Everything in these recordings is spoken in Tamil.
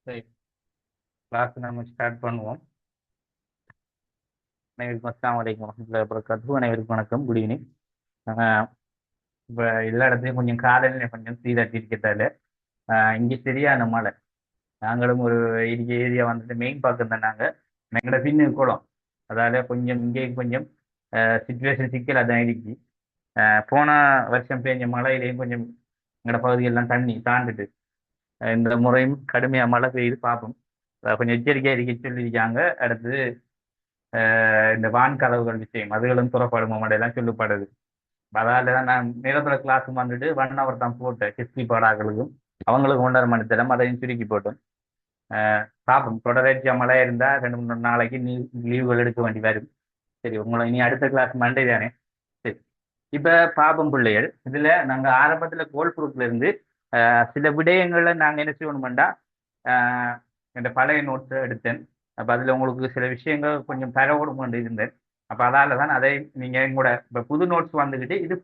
சரி, கிளாஸ் நம்ம ஸ்டார்ட் பண்ணுவோம். அனைவருக்கும் அஸ்ஸலாமு அலைக்கும் வரஹ்மத்துல்லாஹி வபரகாத்துஹு. அனைவருக்கும் வணக்கம், குட் ஈவினிங். இப்போ எல்லா இடத்துலையும் கொஞ்சம் காலநிலை கொஞ்சம் சீராட்டி இருக்கிறதால இங்கே சரியான மழை. நாங்களும் ஒரு ஏரியா வந்துட்டு மெயின் பார்க்க தான் நாங்கள் எங்களோட பின்னு குளம். அதால கொஞ்சம் இங்கே கொஞ்சம் சுச்சுவேஷன் சிக்கல் அதான் இருக்கு. போன வருஷம் பெஞ்ச மழையிலையும் கொஞ்சம் எங்களோட பகுதியெல்லாம் தண்ணி தாண்டுட்டு இந்த முறையும் கடுமையாக மழை பெய்யுது பார்ப்போம். கொஞ்சம் எச்சரிக்கையாக இருக்க சொல்லியிருக்காங்க. அடுத்து இந்த வான் கதவுகள் விஷயம் அதுகளும் புறப்படும் எல்லாம் சொல்லப்படுது. அதால தான் நான் நிரந்தர கிளாஸ் வந்துட்டு 1 hour தான் போட்டேன் ஹிஸ்டரி பாடாக்களுக்கும் அவங்களுக்கு 1.5 மணி தரம் அதையும் சுருக்கி போட்டோம். பார்ப்போம், தொடர்ச்சியா மழை இருந்தா 2 3 நாளைக்கு லீவுகள் எடுக்க வேண்டி வரும். சரி, உங்களை இனி அடுத்த கிளாஸ் மண்டே தானே. சரி, இப்ப பாப்பம் பிள்ளைகள் இதுல நாங்க ஆரம்பத்துல கோல் குரூப்ல இருந்து சில விடயங்கள்ல நாங்க என்ன செய்யணும்டா, ஆஹ் இந்த பழைய நோட்ஸ் எடுத்தேன். அப்ப அதுல உங்களுக்கு சில விஷயங்கள் கொஞ்சம் தரவோடு கொண்டு இருந்தேன். அப்ப அதால தான் அதை நீங்க கூட இப்ப புது நோட்ஸ் வந்துகிட்டு இது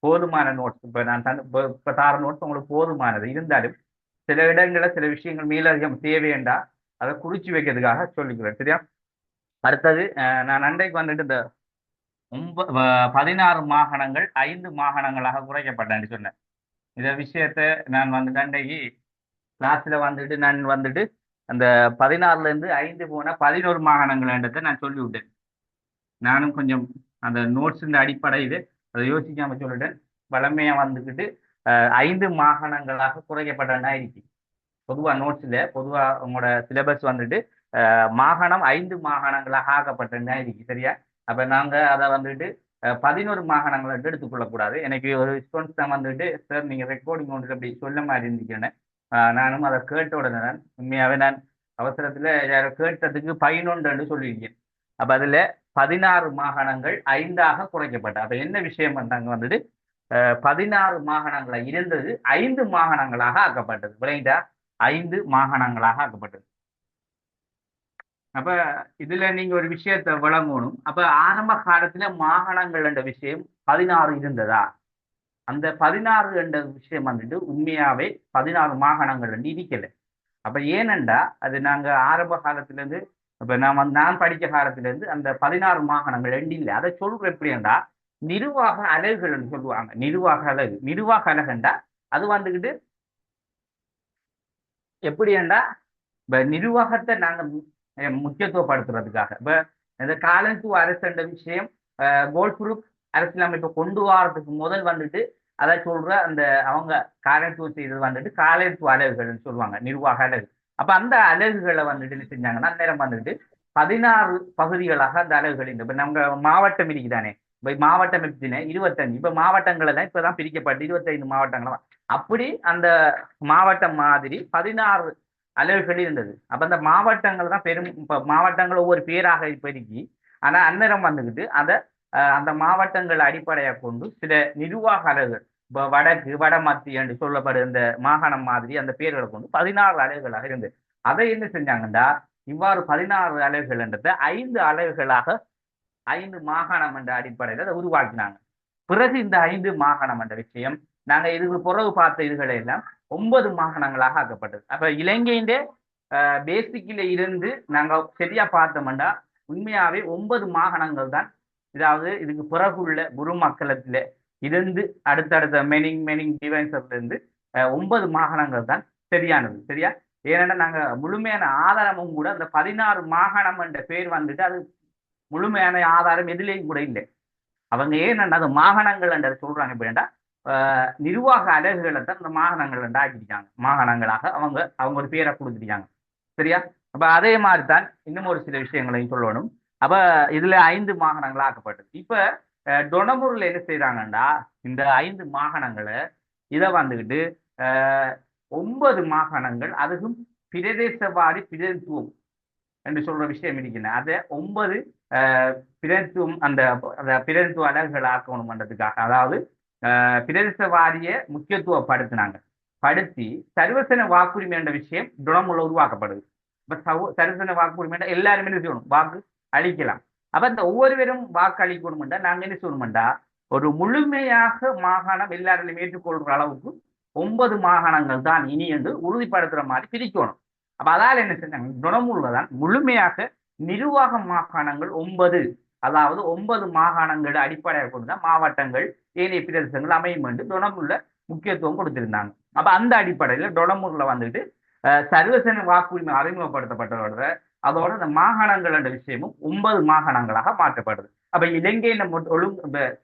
போதுமான நோட்ஸ். இப்ப நான் இப்ப தார நோட்ஸ் உங்களுக்கு போதுமானது இருந்தாலும் சில இடங்கள்ல சில விஷயங்கள் மேலதிகம் தேவையண்டா அதை குறிச்சு வைக்கிறதுக்காக சொல்லிக்கிறேன். சரியா? அடுத்தது நான் அன்றைக்கு வந்துட்டு இந்த 16 மாகாணங்கள் 5 மாகாணங்களாக குறைக்கப்பட்டேன்னு சொன்னேன். இந்த விஷயத்த நான் வந்துட்டு அன்றைக்கு கிளாஸ்ல வந்துட்டு நான் வந்துட்டு அந்த 16ல இருந்து 5 போன 11 மாகாணங்கள்ன்றதை நான் சொல்லி விட்டேன். நானும் கொஞ்சம் அந்த நோட்ஸின் அடிப்படையில் அதை யோசிக்காம சொல்லிட்டேன். வளமையா வந்துக்கிட்டு 5 மாகாணங்களாக குறைக்கப்பட்டனா இருக்கு. பொதுவா நோட்ஸ்ல பொதுவா உங்களோட சிலபஸ் வந்துட்டு மாகாணம் 5 மாகாணங்களாக ஆக்கப்பட்டதா இருக்கு. சரியா? அப்ப நாங்க அதை வந்துட்டு 11 மாகாணங்களை எடுத்துக்கொள்ளக்கூடாது. எனக்கு ஒரு ரெஸ்பான்ஸ் தான் வந்துட்டு, சார் நீங்க ரெக்கார்டிங் ஒன்று அப்படி சொல்ல மாதிரி இருந்துச்சுன்னு. நானும் அதை கேட்ட உடனே தான் உண்மையாவே நான் அவசரத்துல யாரோ கேட்டதுக்கு 11 சொல்லியிருக்கேன். அப்ப அதுல 16 மாகாணங்கள் 5ஆக குறைக்கப்பட்ட. அப்ப என்ன விஷயம் பண்ணாங்க வந்துட்டு 16 மாகாணங்களா இருந்தது 5 மாகாணங்களாக ஆக்கப்பட்டது. விளையாண்டா 5 மாகாணங்களாக ஆக்கப்பட்டது. அப்ப இதுல நீங்க ஒரு விஷயத்தை விளங்கணும். அப்ப ஆரம்ப காலத்துல மாகாணங்கள் என்ற விஷயம் 16 இருந்ததா? அந்த 16 என்ற விஷயம் வந்துட்டு உண்மையாவே 16 மாகாணங்கள் இருக்கல. அப்ப ஏனென்றா அது நாங்க ஆரம்ப காலத்துல இருந்து இப்ப நான் படிச்ச காலத்துல இருந்து அந்த 16 மாகாணங்கள் ரெண்டு இல்லை. அதை சொல்ற எப்படின்னா நிர்வாக அலகுகள் சொல்லுவாங்க. நிர்வாக அலகுண்டா அது வந்துகிட்டு எப்படின்னா இப்ப நிர்வாகத்தை நாங்க முக்கியத்துவப்படுத்துறதுக்காக இப்ப இந்த காலனித்துவ அரசு என்ற விஷயம் கோல்ஃபுரூப் அரசியலமைப்பை கொண்டு வரதுக்கு முதல் வந்துட்டு அதை சொல்ற அந்த அவங்க காலனித்துவம் செய்தது வந்துட்டு காலனித்துவ அலகுகள்னு சொல்லுவாங்க, நிர்வாக அலகு. அப்ப அந்த அலகுகளை வந்துட்டு என்ன செஞ்சாங்கன்னா நேரம் வந்துட்டு 16 பகுதிகளாக அந்த அலகுகள் இப்ப நம்ம மாவட்டம் இருக்குதானே. இப்ப மாவட்டம் எப்படின்னு 25 இப்ப மாவட்டங்கள் எல்லாம் இப்பதான் பிரிக்கப்பட்டு 25 மாவட்டங்களா அப்படி அந்த மாவட்டம் மாதிரி 16 அலகுகள் இருந்தது. அப்ப அந்த மாவட்டங்கள் தான் பெரும் இப்ப மாவட்டங்கள் ஒவ்வொரு பேராக பெருக்கி ஆனா அந்நேரம் வந்துகிட்டு அந்த மாவட்டங்கள் அடிப்படையாக கொண்டு சில நிர்வாக அலகுகள் இப்ப வடக்கு வடமத்திய என்று சொல்லப்படும் இந்த மாகாணம் மாதிரி அந்த பேர்களை கொண்டு 16 அலகுகளாக இருந்தது. அதை என்ன செஞ்சாங்கன்னா இவ்வாறு 16 அலகுகள் என்றதை 5 அலகுகளாக 5 மாகாணம் என்ற அடிப்படையில் அதை உருவாக்கினாங்க. பிறகு இந்த 5 மாகாணம் என்ற விஷயம் நாங்க இதுக்கு பிறகு பார்த்த இதுகளை எல்லாம் 9 மாகாணங்களாக ஆக்கப்பட்டது. அப்ப இலங்கையின் பேசிக்கில இருந்து நாங்க சரியா பார்த்தோம்னா உண்மையாவே 9 மாகாணங்கள் தான். இதாவது இதுக்கு பிறகுள்ள குரு மக்களத்துல இருந்து அடுத்தடுத்த மெனிங் மெனிங் டிவைன்ஸ்ல இருந்து 9 மாகாணங்கள் தான் சரியானது. சரியா? ஏன்னா நாங்க முழுமையான ஆதாரமும் கூட அந்த 16 மாகாணம் என்ற பேர் வந்துட்டு அது முழுமையான ஆதாரம் எதுலேயும் கூட இல்லை. அவங்க ஏன் அது மாகாணங்கள் என்றதை சொல்றாங்க அப்படின்னா நிர்வாக அலகுகளை தான் இந்த மாகாணங்கள் ஆக்கிட்டாங்க. மாகாணங்களாக அவங்க அவங்க ஒரு பேரை கொடுத்துட்டாங்க. சரியா? அப்ப அதே மாதிரி தான் இன்னும் ஒரு சில விஷயங்களையும் சொல்லணும். அப்ப இதுல 5 மாகாணங்கள் ஆக்கப்பட்டது. இப்ப டொனமூர்ல என்ன செய்யறாங்கன்னா இந்த 5 மாகாணங்களை இதை வந்துகிட்டு 9 மாகாணங்கள் அதுக்கும் பிரதேசவாரி பிரதித்துவம் என்று சொல்ற விஷயம் இருக்கின்றன. அதை 9 பிரதித்துவம் அந்த பிரதித்துவ அலகுகள் ஆக்கணும் பண்றதுக்காக அதாவது பிரதேச வாரிய முக்கியத்துவப்படுத்தினாங்க. படுத்தி சர்வசன வாக்குரிமை என்ற விஷயம் டொனமுள்ள உருவாக்கப்படுது. இப்ப சர்வசன வாக்குரிமை எல்லாருமே என்ன செய்யணும்? வாக்கு அளிக்கலாம். அப்ப இந்த ஒவ்வொருவரும் வாக்கு அளிக்கணும்டா நாங்க என்ன செய்யணும்டா ஒரு முழுமையாக மாகாணம் எல்லாரையும் ஏற்றுக்கொள்ற அளவுக்கு 9 மாகாணங்கள் தான் இனி என்று உறுதிப்படுத்துற மாதிரி பிரிக்கணும். அப்ப அதால என்ன செஞ்சாங்க, டொனமுல்ல தான் முழுமையாக நிர்வாக மாகாணங்கள் 9, அதாவது 9 மாகாணங்கள் அடிப்படையாக கொண்ட மாவட்டங்கள் ஏனைய பிரதேசங்கள் அமையும் என்று டொனமுல்ல முக்கியத்துவம் கொடுத்திருந்தாங்க. அப்ப அந்த அடிப்படையில டொனமுல்ல வந்துட்டு சர்வசன வாக்குரிமை அறிமுகப்படுத்தப்பட்டதோட அதோட இந்த மாகாணங்கள் என்ற விஷயமும் 9 மாகாணங்களாக மாற்றப்படுது. அப்ப இலங்கையின்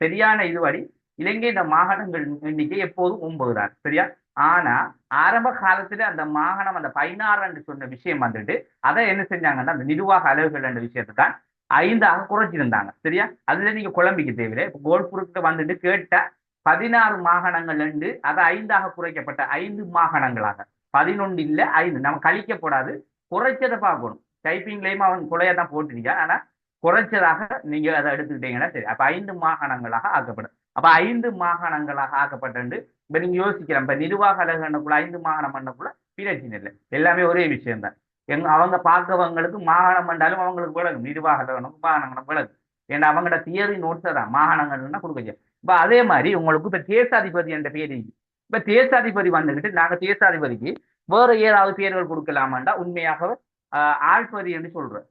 சரியான இதுவரை இலங்கையின் மாகாணங்கள் எண்ணிக்கை எப்போதும் 9 தான், சரியா? ஆனா ஆரம்ப காலத்துல அந்த மாகாணம் அந்த 16 என்று சொன்ன விஷயம் வந்துட்டு அதை என்ன செஞ்சாங்கன்னா அந்த நிர்வாக அலுவல்கள் என்ற விஷயத்தை தான் 5ஆக குறைச்சிருந்தாங்க, சரியா? அதுல நீங்க குழம்பிக்க தேவையில்லை. இப்ப கோல்புருக்கு வந்துட்டு கேட்ட 16 மாகாணங்கள் என்று அதை 5ஆக குறைக்கப்பட்ட 5 மாகாணங்களாக 11 இல்ல 5 நம்ம கழிக்கப்படாது, குறைச்சதை பார்க்கணும். டைப்பிங்லயும் அவன் குறையா தான் போட்டிருக்கான், ஆனா குறைச்சதாக நீங்க அதை எடுத்துக்கிட்டீங்கன்னா சரி. அப்ப 5 மாகாணங்களாக ஆக்கப்படும். அப்ப 5 மாகாணங்களாக ஆக்கப்பட்டு இப்ப நீங்க யோசிக்கிறேன், இப்ப நிர்வாக அலுவலகனுக்குள்ள 5 மாகாணம் பண்ணக்குள்ள பிரச்சனை இல்லை, எல்லாமே ஒரே விஷயம் தான். அவங்க பார்க்கவங்களுக்கு மாகாணம் பண்ணாலும் அவங்களுக்கு விளக்கும், நிர்வாக அலுவலகம் மாகாணங்களும் விளக்கும். ஏன்னா அவங்களோட தியரி நோட்ஸை தான் மாகாணங்கள்னா கொடுக்க. இப்ப அதே மாதிரி உங்களுக்கு இப்ப தேசாதிபதி என்ற பேர் இருக்கு. இப்ப தேசாதிபதி வந்துகிட்டு நாங்க தேசாதிபதிக்கு வேற ஏதாவது பேர்கள் கொடுக்கலாமாண்டா உண்மையாக ஆள்பதி என்று சொல்றோம்.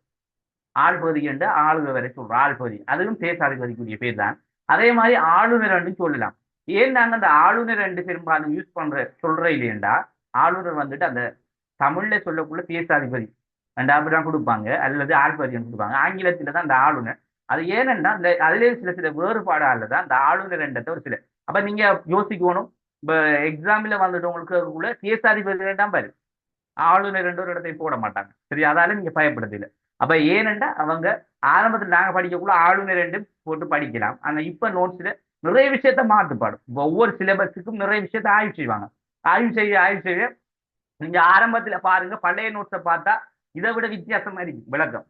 ஆள்பதி என்று ஆளுநர் வரை சொல்றோம். ஆள்பதி அதுவும் தேசாதிபதிக்குரிய பேர் தான். அதே மாதிரி ஆளுநர் என்று சொல்லலாம். ஏன் நாங்க அந்த ஆளுநர் என்று பெரும்பாலும் யூஸ் பண்ற சொல்ற இல்லையண்டா, ஆளுநர் வந்துட்டு அந்த தமிழ்ல சொல்லக்குள்ள தேசாதிபதி அப்படிதான் கொடுப்பாங்க, அல்லது ஆள்பதின்னு கொடுப்பாங்க. ஆங்கிலத்துல தான் அந்த ஆளுநர். அது ஏனென்றா அந்த அதிலே சில சில வேறுபாடால தான் அந்த ஆளுநர் என்றதை ஒரு சில. அப்ப நீங்க யோசிக்கணும். இப்ப எக்ஸாம்ல வந்துட்டு உங்களுக்கு தேசாதிபதி தான் பாரு, ஆளுநர் என்ற ஒரு இடத்தை போட மாட்டாங்க, சரி? அதால நீங்க பயப்படுதில்லை. அப்ப ஏனென்றா அவங்க ஆரம்பத்தில் நாங்க படிக்கக்குள்ள ஆளுநர் என்று போட்டு படிக்கலாம். ஆனா இப்ப நோட்ஸ்ல நிறைய விஷயத்த மாட்டுப்பாடும். ஒவ்வொரு சிலபஸுக்கும் நிறைய விஷயத்த ஆய்வு செய்வாங்க. ஆய்வு செய்ய நீங்க ஆரம்பத்துல பாருங்க, பழைய நோட்ஸை பார்த்தா இதை விட வித்தியாசமா இருக்கு விளக்கம்.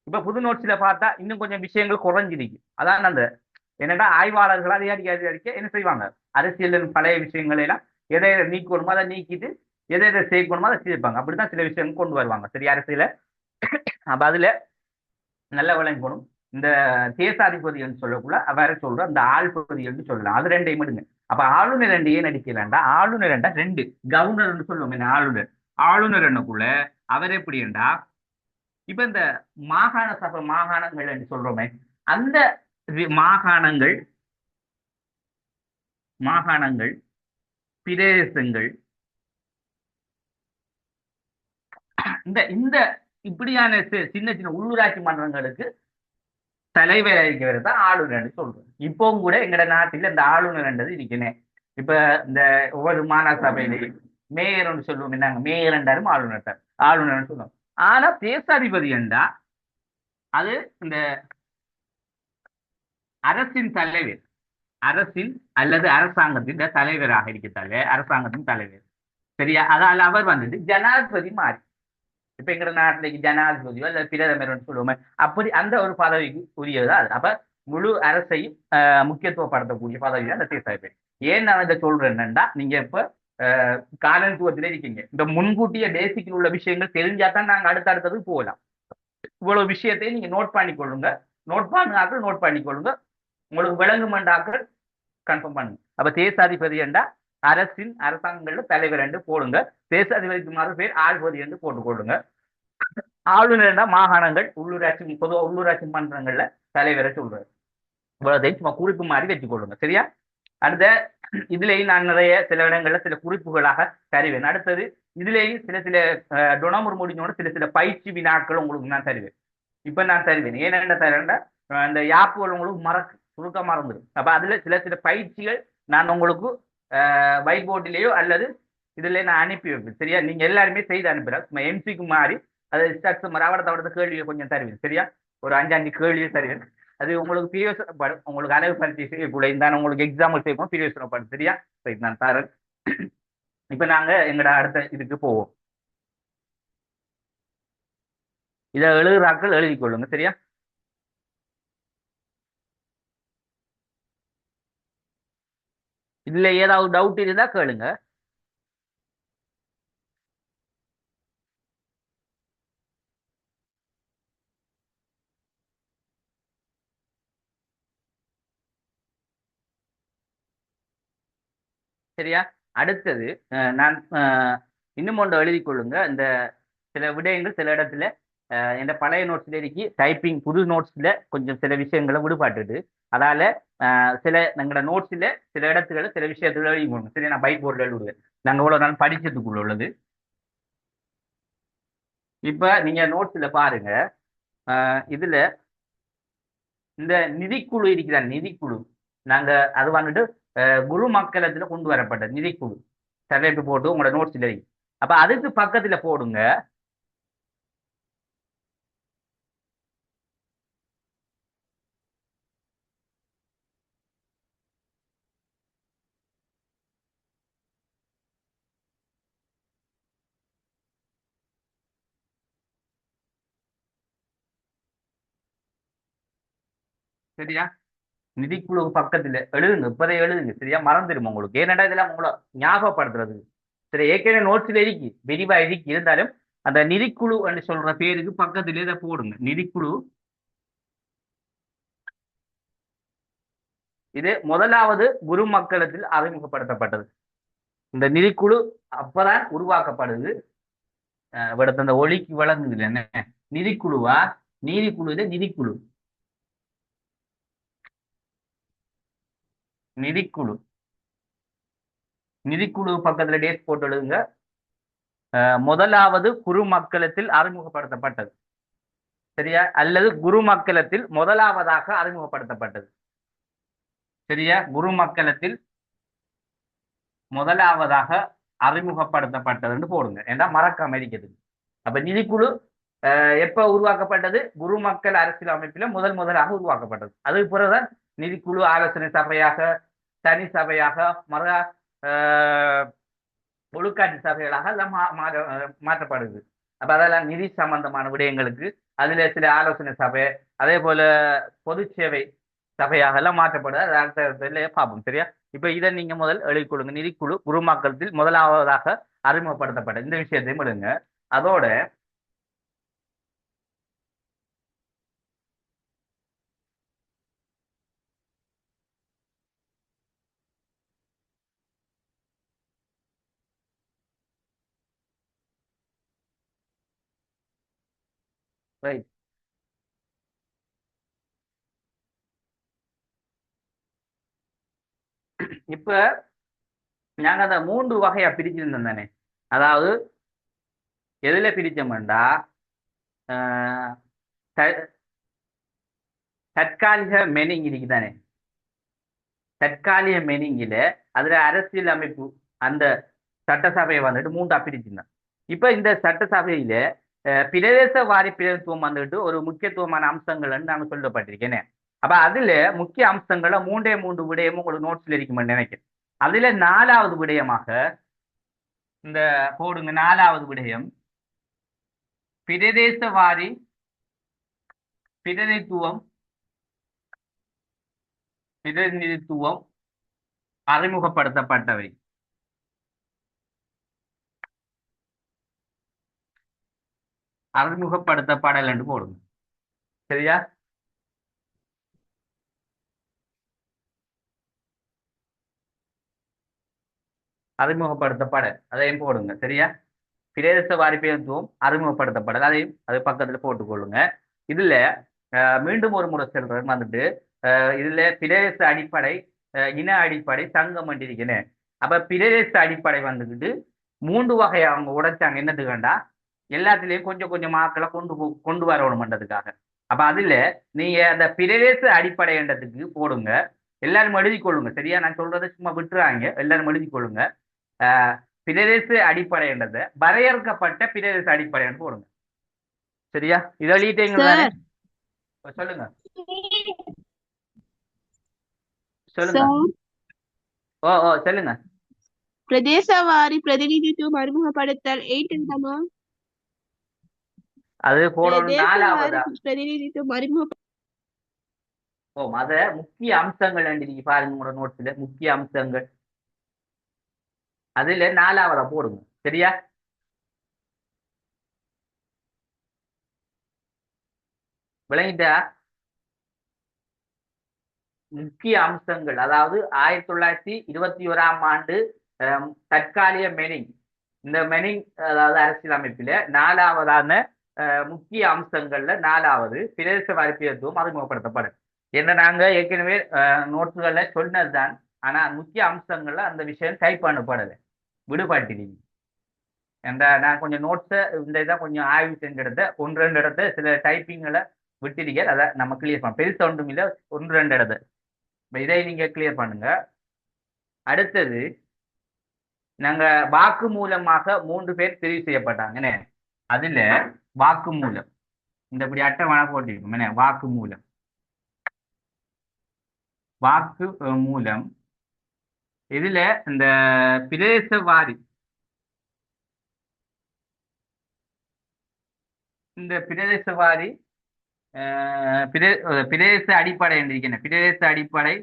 இப்ப புது நோட்ஸ்ல பார்த்தா இன்னும் கொஞ்சம் விஷயங்கள் குறைஞ்சிருக்கு. அதான் அந்த என்னடா ஆய்வாளர்கள் அதிகாரிக்க என்ன செய்வாங்க, அரசியலின் பழைய விஷயங்களை எல்லாம் எதை எதை நீக்கணுமோ அதை நீக்கிட்டு எதை எதை சேர்க்கணுமோ அதை சேர்ப்பாங்க. அப்படிதான் சில விஷயங்கள் கொண்டு வருவாங்க, சரி, அரசியல. அப்ப அதுல நல்ல விளங்கணும். இந்த தேசாதிபதி என்று சொல்லக்குள்ள வேற சொல்ற அந்த ஆள்பதி என்று சொல்லலாம். அது ரெண்டையும் எடுங்க. அப்ப ஆளுநர் ரெண்டு ஏன் அடிக்கலாண்டா, ஆளுநர் ரெண்டா ரெண்டு கவர்னர் சொல்லுவோம். என்ன ஆளுநர், ஆளுநர் என்னக்குள்ள அவர் எப்படி என்றா, இப்ப இந்த மாகாண சபை மாகாணங்கள் என்று சொல்றோமே, அந்த மாகாணங்கள் மாகாணங்கள் பிரதேசங்கள் இந்த இந்த இப்படியான சின்ன சின்ன உள்ளூராட்சி மன்றங்களுக்கு தலைவர் இருக்கிறது தான் ஆளுநர் சொல்றோம். இப்பவும் கூட எங்கட நாட்டில் இந்த ஆளுநர்ன்றது இருக்கணும். இப்ப இந்த ஒவ்வொரு மாநகர சபையிலையும் மேயர்னு சொல்லுவோம். என்னங்க மேயர் என்றாலும் ஆளுநர் ஆளுநர் சொல்லுவோம். ஆனா தேசாதிபதி என்றா அது இந்த அரசின் தலைவர், அரசின் அல்லது அரசாங்கத்தின் தலைவராக இருக்கிறாங்க, அரசாங்கத்தின் தலைவர், சரியா? அதால அவர் வந்துட்டு ஜனாதிபதி மாறி. இப்ப எங்க நாட்டிലേക്ക് ஜனாதிபதியோ அல்லது பிரதமர் சொல்லுவோமே, அப்படி அந்த ஒரு பதவிக்கு உரியதா அது. அப்ப முழு அரசையும் முக்கியத்துவப்படுத்தக்கூடிய பதவி தான் அந்த தேசாதிபதி. ஏன் நான் இதை சொல்றேன்னா, நீங்க இப்ப காலனித்துவத்திலே இருக்கீங்க. இந்த முன்கூட்டிய பேசிக்கில் உள்ள விஷயங்கள் தெரிஞ்சா தான் நாங்க அடுத்தடுத்தது போகலாம். இவ்வளவு விஷயத்தையும் நீங்க நோட் பண்ணிக்கொள்ளுங்க. நோட் பண்ணாக்கள் நோட் பண்ணிக்கொள்ளுங்க. உங்களுக்கு விளங்குமென்றாக்கள் கன்ஃபார்ம் பண்ணுங்க. அப்ப தேசாதிபதி என்றா அரசின் அரசாங்கங்கள்ல தலைவர் என்று போடுங்க. தேசாதிபதிக்கு மறு பேர் ஆள்பதி என்று போட்டுக்கொள்ளுங்க. ஆளுநர் மாகாணங்கள் உள்ளூராட்சி பொதுவாக உள்ளூராட்சி மன்றங்கள்ல தலைவரை சொல்றாரு. இவ்வளவு சும்மா குறிப்பு மாதிரி வச்சுக்கொள்ளுங்க, சரியா? அடுத்த இதுலேயும் நான் நிறைய சில இடங்கள்ல சில குறிப்புகளாக தருவேன். அடுத்தது இதுலேயும் சில சில டொனமுர் முடிஞ்சோட சில சில பயிற்சி வினாக்கள் உங்களுக்கு நான் தருவேன். இப்ப நான் தருவேன். ஏனென்ன தரேன்டா, அந்த யாப்புகள் உங்களுக்கு சுருக்க மறந்துடும். அப்ப அதுல சில சில பயிற்சிகள் நான் உங்களுக்கு வைட் போர்டிலேயோ அல்லது இதுல நான் அனுப்பி வைப்பேன், சரியா? நீங்க எல்லாருமே செய்து அனுப்புறேன். எம்சிக்கு மாறி அதை ஸ்ட்ரக்சர் அவடத்த கேள்வியை கொஞ்சம் தருவேன், சரியா? ஒரு 5 கேள்வியை தருவேன். அது உங்களுக்கு பிரயோசனப்படும். உங்களுக்கு அளவு பரிசை செய்யக்கூட இருந்தாலும் உங்களுக்கு எக்ஸாம்பிள் செய்யணும், பிரயோசனப்படும், சரியா? சரி, நான் தரேன். இப்ப நாங்க எங்கட அடுத்த இதுக்கு போவோம். இதை எழுதுறாக்கள் எழுதி கொள்ளுங்க, சரியா? இதுல ஏதாவது டவுட் இருந்தா கேளுங்க. சரியா? அடுத்தது நான் இன்னும் ஒன்று எழுதி கொள்ளுங்க. இந்த சில விடயங்கள் சில இடத்துல இந்த பழைய நோட்ஸ்ல இருக்கு டைப்பிங் புது நோட்ஸ்ல கொஞ்சம் சில விஷயங்களை விடுபட்டுது. அதால சில எங்களோட நோட்ஸ்ல சில இடத்துல சில விஷயத்துல எழுதி போடணும். சரி, நான் பைக் போர்டில் எழுதுவேன். நாங்க இவ்வளவு நாள் படிச்சதுக்குள்ள உள்ளது. இப்ப நீங்க நோட்ஸ்ல பாருங்க. இதுல இந்த நிதிக்குழு இருக்கிற நிதிக்குழு நாங்க அது வந்துட்டு குரு மக்களத்துல கொண்டு வரப்பட்ட நிதிக்குழு சர்வேட்டு போட்டு உங்களோட நோட்ஸ்ல இருக்கு. அப்ப அதுக்கு பக்கத்துல போடுங்க. சரியா, நிதிக்குழு பக்கத்துல எழுதுங்க, இப்பதை எழுதுங்க. சரியா, மறந்துடும் உங்களுக்கு. ஏன்னாடா இதெல்லாம் உங்களை ஞாபகப்படுத்துறது. சரி, ஏற்கனவே நோட்ஸ்ல இருக்கு விரிவா இருக்கு, இருந்தாலும் அந்த நிதிக்குழு என்று சொல்ற பேருக்கு பக்கத்துல இதை போடுங்க. நிதிக்குழு இது முதலாவது குரு மக்களத்தில் அறிமுகப்படுத்தப்பட்டது. இந்த நிதிக்குழு அப்பதான் உருவாக்கப்படுது. இவிடத்த அந்த ஒளிக்கு வழங்குது என்ன நிதிக்குழுவா, நீதிக்குழு இது நிதிக்குழு. நிதிக்குழு நிதிக்குழு பக்கத்துல டேட் போட்டு எழுதுங்க. முதலாவது குரு மக்களத்தில் அறிமுகப்படுத்தப்பட்டது. சரியா, அல்லது குரு மக்களத்தில் முதலாவதாக அறிமுகப்படுத்தப்பட்டது. சரியா, குரு மக்களத்தில் முதலாவதாக அறிமுகப்படுத்தப்பட்டதுன்னு போடுங்க. ஏன்னா மறக்காம இருக்குது. அப்ப நிதிக்குழு எப்ப உருவாக்கப்பட்டது? குரு மக்கள் அரசியல் அமைப்பில முதலாக உருவாக்கப்பட்டது. அதுக்கு பிறகுதான் நிதிக்குழு ஆலோசனை சபையாக, தனி சபையாக, ஒழுக்காட்டு சபைகளாக எல்லாம் மாற்றப்படுது. அப்ப அதெல்லாம் நிதி சம்பந்தமான விடயங்களுக்கு அதுல சில ஆலோசனை சபை, அதே போல பொது சேவை சபையாக எல்லாம் மாற்றப்படுது. அது அடுத்த பார்ப்போம். சரியா, இப்ப இதை நீங்க முதல் எழுதி கொடுங்க. நிதிக்குழு குருமாக்கத்தில் முதலாவதாக அறிமுகப்படுத்தப்பட்ட இந்த விஷயத்தையும் எழுதுங்க. அதோட ரைட், இப்ப நாங்க அந்த 3 வகையா பிரிச்சிருந்தோம் தானே. அதாவது எதுல பிரிச்சோம்டா, தற்காலிக மெனிங் இருக்குதானே. தற்காலிக மெனிங்கில அதுல அரசியல் அமைப்பு அந்த சட்டசபையை வந்துட்டு 3 பிரிச்சிருந்தோம். இப்ப இந்த சட்டசபையில பிரதேச வாரி பிரதித்துவம் வந்துட்டு ஒரு முக்கியத்துவமான அம்சங்கள் நாங்க சொல்லப்பட்டிருக்கேன். அப்ப அதுல முக்கிய அம்சங்களை 3 விடயமும் உங்களுக்கு நோட்ஸ்ல இருக்குமென்னு நினைக்கிறேன். அதுல 4வது விடயமாக இந்த போடுங்க. 4வது விடயம் பிரதேச வாரி பிரதித்துவம் பிரதிநிதித்துவம் அறிமுகப்படுத்தப்பட்டவை. அறிமுகப்படுத்தப்படல் என்று போடுங்க. சரியா, அறிமுகப்படுத்தப்பட அதையும் போடுங்க. சரியா, பிரதேச வாரி பிரதித்துவம் அறிமுகப்படுத்தப்படல் அதையும் அது பக்கத்துல போட்டுக்கொள்ளுங்க. இதுல மீண்டும் ஒரு முறை செல்றேன் வந்துட்டு இதுல பிரதேச அடிப்படை, இன அடிப்படை, சங்கம் இருக்கிறேன். அப்ப பிரதேச அடிப்படை வந்துக்கிட்டு 3 வகை அவங்க உடைச்சாங்க. என்னதுக்கண்டா, எல்லாத்துலயும் கொஞ்சம் கொஞ்சம் ஆக்களை கொண்டு வரணும்ன்றதுக்காக. அப்ப அதுல நீங்க அந்த பிரதேச அடிப்படைன்றதுக்கு போடுங்க. எல்லாரும் எழுதி கொள்ளுங்க. சரியா, நான் சொல்றதை சும்மா விட்டுறாங்க, எல்லாரும் எழுதி கொள்ளுங்க. பிரதேச அடிப்படைன்றத வரையறுக்கப்பட்ட பிரதேச அடிப்படைன்னு போடுங்க. சரியா, இதை எழுதிட்டீங்க தானே. சொல்லுங்க, சொல்லுங்க. சார், ஓ ஓ சொல்லுங்க. பிரதேசவாரி பிரதிநிதித்துவம் அறிமுகப்படுத்தல் 8 என்னமா? அது போடணும் பிரதேசவாரி 4வதா. பிரதிநிதித்துவம் அறிமுக ஓ, அத முக்கிய அம்சங்கள் நீங்க பாருங்க உங்களோட நோட்ஸ்ல முக்கிய அம்சங்கள் அதுல 4வதா போடுங்க. சரியா, விளங்கிட்டா? முக்கிய அம்சங்கள் அதாவது 1921ஆம் ஆண்டு தற்காலிக மெனிங் இந்த மெனிங் அதாவது அரசியலமைப்பில 4வதான முக்கிய அம்சங்கள்ல 4வது பிரதேச வாரிசுத்துவம் அறிமுகப்படுத்தப்படும் என்ன நாங்க ஏற்கனவே நோட்ஸ்கள்ல சொன்னதுதான். ஆனா முக்கிய அம்சங்கள்ல அந்த விஷயம் டைப் பண்ணப்படலை, விடுபட்டிருக்கீங்க. நான் கொஞ்சம் நோட்ஸை இந்த இதை கொஞ்சம் ஆய்வு செஞ்செடுத்த ஒன்று ரெண்டு இடத்த சில டைப்பிங்களை விட்டிருக்க, அதை நம்ம கிளியர் பண்ண பெருசா ஒன்றும் இல்லை, ஒன்று ரெண்டு இடத்த இதை நீங்க கிளியர் பண்ணுங்க. அடுத்தது நாங்க வாக்கு மூலமாக 3 பேர் தெரிவு செய்யப்பட்டாங்கன்னு, அதுல வாக்கு மூலம் இந்த இப்படி அட்டவணை போட்டிருக்கும் என்ன, வாக்கு மூலம் வாக்கு மூலம் இதுல இந்த பிரதேச வாரி இந்த பிரதேச வாரி பிரதேச அடிப்படை என்றிருக்கின்ற பிரதேச அடிப்படை.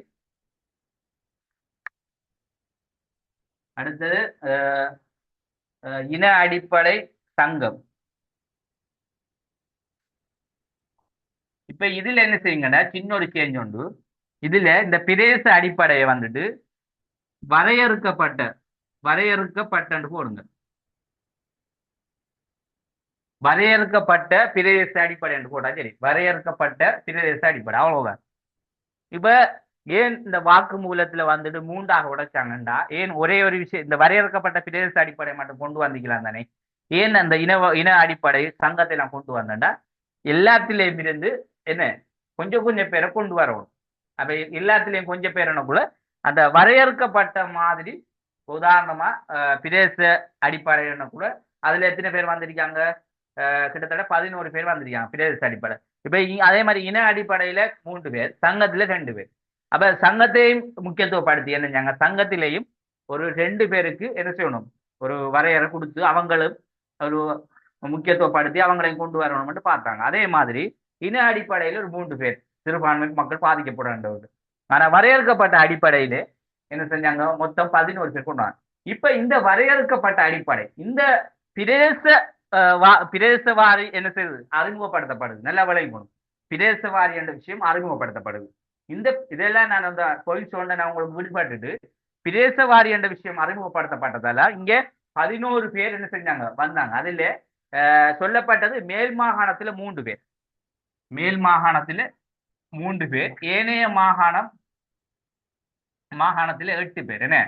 அடுத்தது இன அடிப்படை சங்கம். இப்ப இதுல என்ன செய்யுங்கன்னா சின்ன ஒரு சேஞ்ச் உண்டு. இதுல இந்த பிரதேச அடிப்படையை வந்துட்டு வரையறுக்கப்பட்ட போடுங்க, வரையறுக்கப்பட்ட பிரதேச அடிப்படை என்று போட்டா சரி, வரையறுக்கப்பட்ட பிரதேச அடிப்படை அவ்வளவுதான். இப்ப ஏன் இந்த வாக்கு மூலத்துல வந்துட்டு 3ஆக உடைச்சாங்கண்டா, ஏன் ஒரே ஒரு விஷயம் இந்த வரையறுக்கப்பட்ட பிரதேச அடிப்படை மட்டும் கொண்டு வந்திக்கலாம் தானே, ஏன் அந்த இன அடிப்படை சங்கத்தை எல்லாம் கொண்டு வந்தேன்டா, எல்லாத்திலையும் இருந்து என்ன கொஞ்சம் கொஞ்சம் பேரை கொண்டு வரணும். அப்ப எல்லாத்திலையும் கொஞ்சம் பேர் என்னக்குள்ள அந்த வரையறுக்கப்பட்ட மாதிரி, உதாரணமா பிரதேச அடிப்படை கூட அதுல எத்தனை பேர் வந்திருக்காங்க, கிட்டத்தட்ட 11 பேர் வந்திருக்காங்க பிரதேச அடிப்படை. இப்ப அதே மாதிரி இன அடிப்படையில 3 பேர், சங்கத்துல 2 பேர். அப்ப சங்கத்தையும் முக்கியத்துவப்படுத்தி என்ன சங்கத்திலையும் ஒரு 2 பேருக்கு என்ன செய்யணும், ஒரு வரையறை கொடுத்து அவங்களும் ஒரு முக்கியத்துவப்படுத்தி அவங்களையும் கொண்டு வரணும்னு பார்த்தாங்க. அதே மாதிரி இன அடிப்படையில ஒரு 3 பேர் சிறுபான்மை மக்கள் பாதிக்கப்பட. ஆனா வரையறுக்கப்பட்ட அடிப்படையில என்ன செஞ்சாங்க, மொத்தம் 11 பேர் கொண்டாங்க. இப்ப இந்த வரையறுக்கப்பட்ட அடிப்படை இந்த பிரதேச வாரி என்ன செய்யுது, அறிமுகப்படுத்தப்படுது. நல்லா விளையும் பிரதேச வாரி என்ற விஷயம் அறிமுகப்படுத்தப்படுது. இதெல்லாம் நான் அந்த தொழில் சொன்ன நான் உங்களுக்கு விடுபட்டுட்டு பிரதேச வாரி என்ற விஷயம் அறிமுகப்படுத்தப்பட்டதால இங்க 11 பேர் என்ன செஞ்சாங்க வந்தாங்க. அதுல சொல்லப்பட்டது மேல் மாகாணத்துல 3 பேர், மேல் மாகாணத்துல 3 பேர், ஏனைய மாகாணத்துல 8 பேர் என்ன.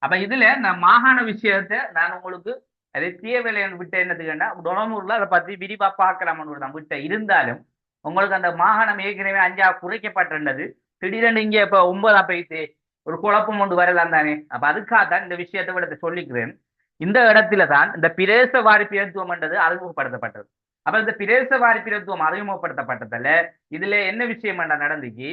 அப்ப இதுல நான் மாகாண விஷயத்தை நான் உங்களுக்கு அதை தீயவேலையை விட்ட என்னதுன்னா டொனமூர்ல அதை பத்தி விரிவா பார்க்கலாம்னு தான் விட்ட. இருந்தாலும் உங்களுக்கு அந்த மாகாணம் ஏற்கனவே 5ஆ குறைக்கப்பட்டிருந்தது, திடீரென்று இங்க இப்ப 9ஆ போயிட்டு ஒரு குழப்பம் கொண்டு வரலாம் தானே. அப்ப அதுக்காகத்தான் இந்த விஷயத்தை விட சொல்லிக்கிறேன். இந்த இடத்துல தான் இந்த பிரதேச வாரி பிரதித்துவம் என்றது அறிமுகப்படுத்தப்பட்டது. அப்ப இந்த பிரதேச வாரி பிரதித்துவம் அறிமுகப்படுத்தப்பட்டதுல இதுல என்ன விஷயம் நடந்துச்சு,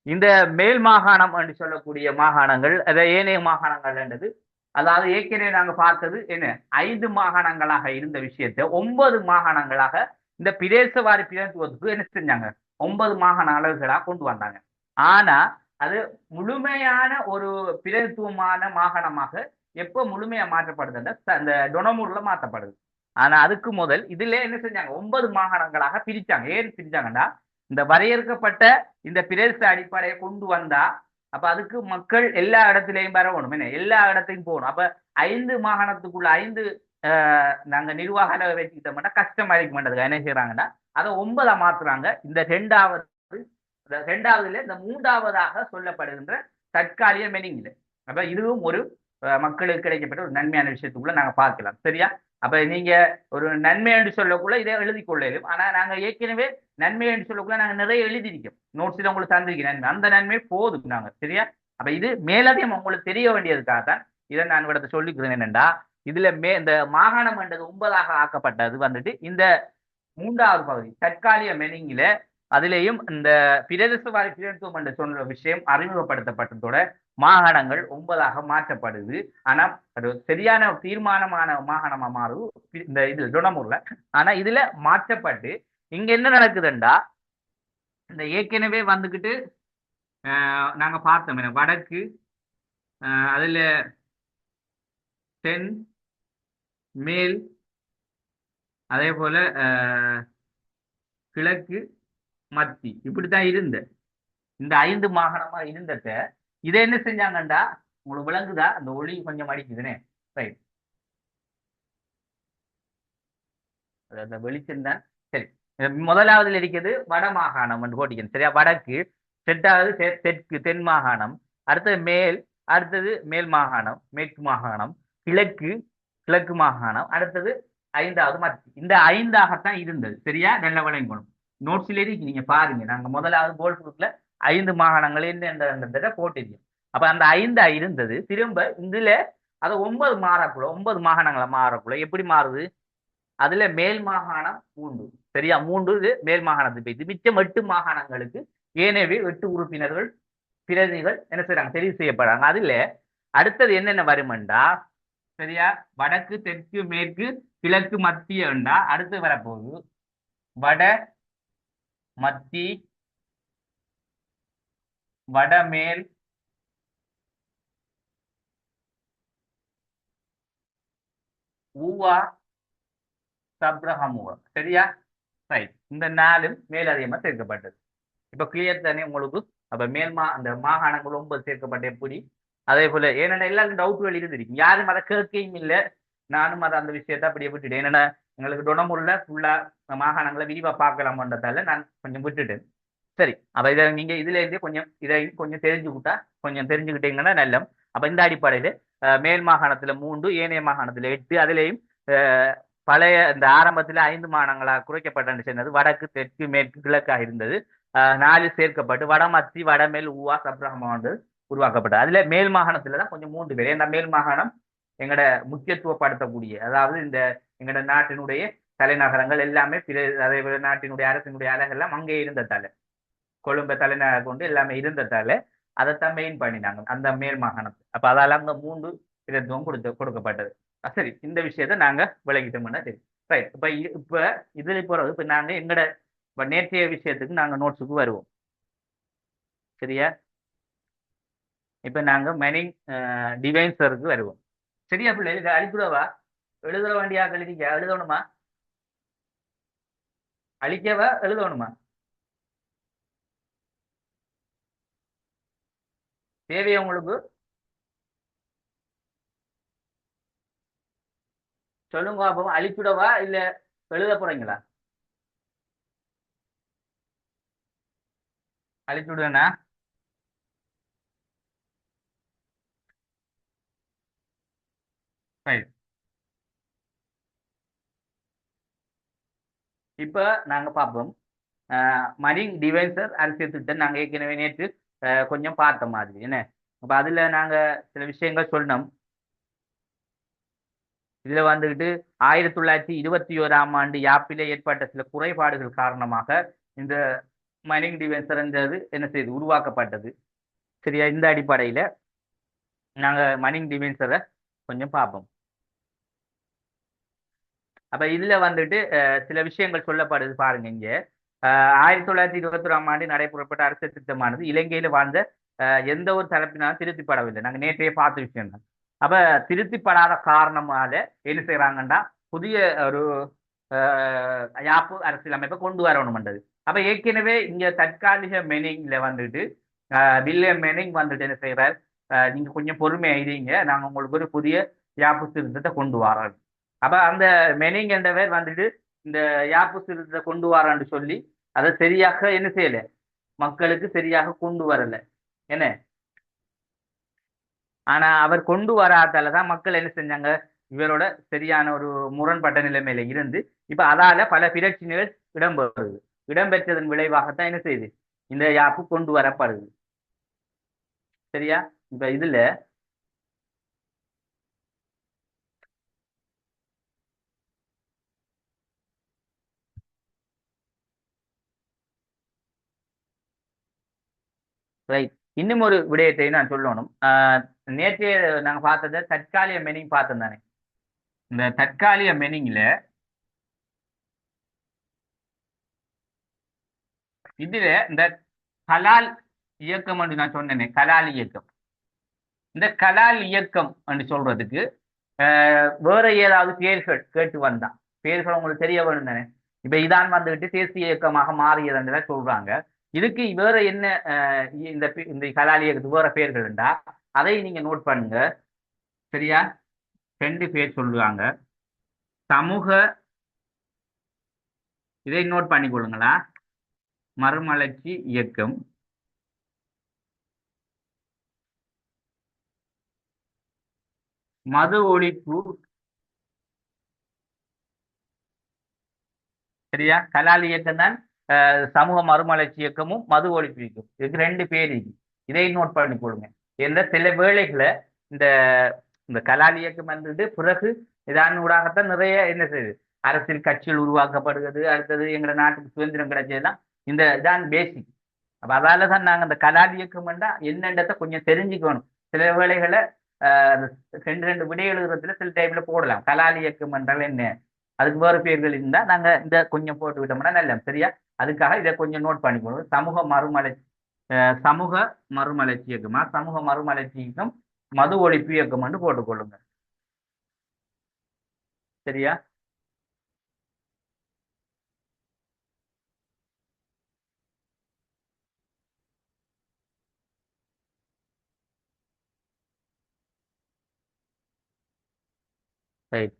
இந்த மேல் மாகாணம் என்று சொல்லக்கூடிய மாகாணங்கள் அதை ஏனைய மாகாணங்கள் என்றது, அதாவது ஏற்கனவே நாங்க பார்த்தது என்ன 5 மாகாணங்களாக இருந்த விஷயத்தை 9 மாகாணங்களாக இந்த பிரதேச வாரி பிரதித்துவத்துக்கு என்ன செஞ்சாங்க 9 மாகாண அளவுகளாக கொண்டு வந்தாங்க. ஆனா அது முழுமையான ஒரு பிரதித்துவமான மாகாணமாக எப்போ முழுமையா மாற்றப்படுதுன்னா அந்த டொனமூர்ல மாற்றப்படுது. ஆனா அதுக்கு முதல் இதுல என்ன செஞ்சாங்க 9 மாகாணங்களாக பிரிச்சாங்க. ஏன் பிரிச்சாங்கன்னா இந்த வரையறுக்கப்பட்ட இந்த பிரதேச அடிப்படையை கொண்டு வந்தா அப்ப அதுக்கு மக்கள் எல்லா இடத்திலையும் வரணும், என்ன எல்லா இடத்தையும் போகணும். அப்ப 5 மாகாணத்துக்குள்ள 5 நாங்க நிர்வாக வச்சுக்கிட்டோம்னா கஷ்டமா இருக்க மாட்டதுக்கு என்ன செய்யறாங்கன்னா அதை 9ஆ மாத்துறாங்க. இந்த ரெண்டாவதுல இந்த 3ஆவதாக சொல்லப்படுகின்ற தற்காலிக மெனிங்ல. அப்ப இதுவும் ஒரு மக்களுக்கு கிடைக்கப்பட்ட ஒரு நன்மையான விஷயத்துக்குள்ள நாங்க பார்க்கலாம். சரியா? அப்ப நீங்க ஒரு நன்மை என்று சொல்லக்குள்ள இதை எழுதி கொள்ளும். ஆனா நாங்க ஏற்கனவே நன்மை என்று சொல்லக்குள்ள நாங்க நிறைய எழுதியிருக்கோம், நோட்ஸ்ல உங்களுக்கு தந்திருக்கோம் நன்மை, அந்த நன்மை போதும் நாங்க. சரியா? அப்ப இது மேலதையும் உங்களுக்கு தெரிய வேண்டியதுக்காகத்தான் இதை நான் இடத்தை சொல்லிக்கிறேன். என்னண்டா இதுல இந்த மாகாணம் என்றது 9ஆக ஆக்கப்பட்டது வந்துட்டு இந்த 3வது பகுதி தற்காலிக மெனிங்கில, அதிலேயும் இந்த பிரதேச வாரி பிரதித்துவம் என்று சொன்ன விஷயம் அறிமுகப்படுத்தப்பட்டதோட மாகாணங்கள் 9ஆக மாற்றப்படுது. ஆனா அது சரியான தீர்மானமான மாகாணமா மாறுது இந்த இதுல டொனமூர்ல. ஆனா இதுல மாற்றப்பட்டு இங்க என்ன நடக்குதுண்டா, இந்த ஏற்கனவே வந்துகிட்டு நாங்க பார்த்தோம் வடக்கு, அதுல தென், மேல், அதே போல கிழக்கு, மத்தி, இப்படித்தான் இருந்த இந்த 5 மாகாணமா இருந்தத இதை என்ன செஞ்சாங்கண்டா உங்களுக்கு விளங்குதா, அந்த ஒளி கொஞ்சம் அடிக்குதுனே. ரைட். அந்த வெளிச்சம் தான். சரி, முதலாவதுல இருக்கிறது வட மாகாணம் என்று போட்டிக்கணும். சரியா, வடக்கு. ரெண்டாவது தெற்கு தென் மாகாணம். அடுத்தது மேல். அடுத்தது மேல் மாகாணம் மேற்கு மாகாணம். கிழக்கு கிழக்கு மாகாணம். அடுத்தது ஐந்தாவது மத்திய. இந்த ஐந்தாகத்தான் இருந்தது. சரியா, நல்ல விளங்கணும். நோட்ஸ்ல இருக்கு, நீங்க பாருங்க. நாங்க முதலாவது போல் குரூப்ல 5 மாகாணங்கள் என்னன்றதை போட்டிருக்கோம். அப்ப அந்த 5 இருந்தது. திரும்ப இதுல அதை 9 மாறக்குள்ள 9 மாகாணங்களை மாறக்குள்ள எப்படி மாறுது? அதுல மேல் மாகாணம் 3. சரியா, 3 இது மேல் மாகாணத்துக்கு போயிடுது. மிச்சம் 8 மாகாணங்களுக்கு ஏனவே 8 உறுப்பினர்கள் பிரதிநிதிகள் என்ன செய்யறாங்க, தெரிவு செய்யப்படுறாங்க. அதுல அடுத்தது என்னென்ன வருமெண்டா, சரியா, வடக்கு தெற்கு மேற்கு கிழக்கு மத்திய என்றா அடுத்து வரப்போகுது வட மத்தி வடமேல் ஊவா சப்ரஹமுவா. சரியா, ரைட். இந்த 4ம் மேலதிகமா சேர்க்கப்பட்டது. இப்ப கிளியர் தானே உங்களுக்கு? அப்ப அந்த மாகாணங்கள் 9 சேர்க்கப்பட்ட எப்படி? அதே போல ஏன்னா எல்லாருக்கும் டவுட்டுகள் இருந்திருக்கு, யாரும் அதை கேட்கையும் இல்லை. நானும் அதை அந்த விஷயத்த அப்படியே விட்டுட்டேன். என்னன்னா எங்களுக்கு டொனமுள்ள ஃபுல்லா மாகாணங்களை விரிவா பார்க்கலாமன்றதால நான் கொஞ்சம் விட்டுட்டேன். சரி, அப்ப இதை நீங்க இதுல இருந்தே கொஞ்சம் இதை கொஞ்சம் தெரிஞ்சுக்கிட்டா, கொஞ்சம் தெரிஞ்சுக்கிட்டீங்கன்னா நல்லம். அப்ப இந்த அடிப்படையில மேல் மாகாணத்துல 3, ஏனைய மாகாணத்துல 8, அதுலேயும் பழைய இந்த ஆரம்பத்துல 5 மாகாணங்களா குறைக்கப்பட்டு சொன்னது வடக்கு தெற்கு மேற்கு கிழக்காக இருந்தது. 4 சேர்க்கப்பட்டு வடமத்தி வடமேல் ஊவா சப்ரஹமா வந்து உருவாக்கப்பட்டது. அதுல மேல் மாகாணத்துலதான் கொஞ்சம் 3 பேர். ஏன்னா மேல் மாகாணம் எங்கட முக்கியத்துவப்படுத்தக்கூடிய, அதாவது இந்த எங்கட நாட்டினுடைய தலைநகரங்கள் எல்லாமே அதே போல நாட்டினுடைய அரசினுடைய அழகெல்லாம் அங்கே இருந்ததால, கொழும்பை தலைநகர் கொண்டு எல்லாமே இருந்ததால அதைத்தான் மெயின் பண்ணினாங்க அந்த மேல் மாகாணத்தை. அப்ப அதால அந்த 3 பிரதித்துவம் கொடுக்கப்பட்டது. சரி, இந்த விஷயத்த நாங்க விளக்கிட்டோம்னா சரி. ரைட். இப்ப இதுல போறது, இப்ப நாங்க எங்கட நேற்றைய விஷயத்துக்கு நாங்க நோட்ஸுக்கு வருவோம். சரியா, இப்ப நாங்க மெனிங் டிவைன்சருக்கு வருவோம். சரியா பிள்ளை, இதை அழிப்புடவா எழுத வேண்டியா? எழுதணுமா? அழிக்கவா எழுதணுமா? தேவையா உங்களுக்கு? சொல்லுங்க. அப்போ அழிச்சுடவா இல்ல எழுத போறீங்களா? அழிச்சுடுவேனா? ரைட். இப்ப நாங்க பார்ப்போம். மரின் டிவைசர் அரசியல் திட்டம் நாங்க ஏற்கனவே நேற்று கொஞ்சம் பார்த்த மாதிரி என்ன. அப்ப அதுல நாங்க சில விஷயங்கள் சொன்னோம். இதுல வந்துகிட்டு 1921ஆம் ஆண்டு யாப்பிலே ஏற்பட்ட சில குறைபாடுகள் காரணமாக இந்த மைனிங் டிவைசர் என்றது என்ன செய்து உருவாக்கப்பட்டது. சரியா, இந்த அடிப்படையில நாங்க மைனிங் டிவைசரை கொஞ்சம் பார்ப்போம். அப்ப இதுல வந்துட்டு சில விஷயங்கள் சொல்லப்படுது பாருங்க. இங்க 1921ஆம் ஆண்டு நடைபெறப்பட்ட அரசியல் திட்டமானது இலங்கையில வாழ்ந்த எந்த ஒரு தரப்பினாலும் திருத்திப்படவில்லை. நாங்க நேற்றைய பார்த்த விஷயம் தான். அப்ப திருத்திப்படாத காரணமால என்ன செய்யறாங்கன்னா புதிய ஒரு யாப்பு அரசியலமைப்பை கொண்டு வரணும்ன்றது. அப்ப ஏற்கனவே இங்க தற்காலிக மெனிங்ல வந்துட்டு வில்லியம் மெனிங் வந்துட்டு என்ன செய்யறார், நீங்க கொஞ்சம் பொறுமையா இருங்க, நாங்க உங்களுக்கு ஒரு புதிய யாப்பு திருத்தத்தை கொண்டு வரோம். அப்ப அந்த மெனிங் என்றவர் வந்துட்டு இந்த யாப்பு திருத்தத்தை கொண்டு வரான்னு சொல்லி அதை சரியாக என்ன செய்யல, மக்களுக்கு சரியாக கொண்டு வரல என்ன. ஆனா அவர் கொண்டு வராதாலதான் மக்கள் என்ன செஞ்சாங்க, இவரோட சரியான ஒரு முரண்பட்ட நிலைமையில இருந்து இப்ப அதால பல பிரச்சனைகள் இடம்பெறுது. இடம்பெற்றதன் விளைவாகத்தான் என்ன செய்யுது, இந்த யாப்பு கொண்டு வரப்படுது. சரியா, இப்ப இதுல ரைட். இன்னும் ஒரு விடயத்தை நான் சொல்லணும். நேற்றைய நாங்க பார்த்ததை தற்காலிக மெனிங் பார்த்தோம் தானே. இந்த தற்காலிக மெனிங்ல இதுல இந்த கலால் இயக்கம் என்று நான் சொன்னேனே, கலால் இயக்கம். இந்த கலால் இயக்கம் என்று சொல்றதுக்கு வேற ஏதாவது பேர்கள் கேட்டு வந்தான், பேர்கள் உங்களுக்கு தெரிய வேணும் தானே. இப்ப இதான் வந்துகிட்டு தேசிய இயக்கமாக மாறியதுன்னு சொல்றாங்க. இதுக்கு வேற என்ன இந்த இந்த கலால் இயக்கத்துக்கு வேற பேர்கள் இருந்தா அதை நீங்க நோட் பண்ணுங்க. சரியா, 2 பேர் சொல்லுவாங்க. சமூக இதை நோட் பண்ணிக்கொள்ளுங்களா. மறுமலர்ச்சி இயக்கம், மது ஒழிப்பு, சரியா? கலால் இயக்கம் தான் சமூக மறுமலர்ச்சி இயக்கமும் மது ஒழிப்பு இயக்கம், இதுக்கு ரெண்டு பேர் இருக்கு. இதை நோட் பண்ணிக்கொள்ளுங்க. என்ற சில வேளைகளை இந்த இந்த கலால் இயக்கம் வந்துட்டு பிறகு இதான் ஊடாகத்தான் நிறைய என்ன செய்யுது, அரசியல் கட்சிகள் உருவாக்கப்படுகிறது. அடுத்தது எங்க நாட்டுக்கு சுதந்திரம் கிடைச்சதுதான் இந்த இதான் பேசிக். அப்ப அதால தான் நாங்க இந்த கலால் இயக்கம் என்னன்றதை கொஞ்சம் தெரிஞ்சுக்கணும். சில வேளைகளை ஆஹ் ரெண்டு ரெண்டு விடை எழுதுறதுல சில டைப்ல போடலாம். கலால் இயக்கம் என்றால் என்ன, அதுக்கு வேறு பேர்கள் இருந்தா நாங்க இந்த கொஞ்சம் போட்டு விட்டோம்னா நல்ல, சரியா? அதுக்காக இதை கொஞ்சம் நோட் பண்ணிக்கணும். சமூக மறுமலர்ச்சி இயக்கமா, சமூக மறுமலர்ச்சி இயக்கம், மது ஒழிப்பு இயக்கம் என்று போட்டுக்கொள்ளுங்க, சரியா? ரைட்.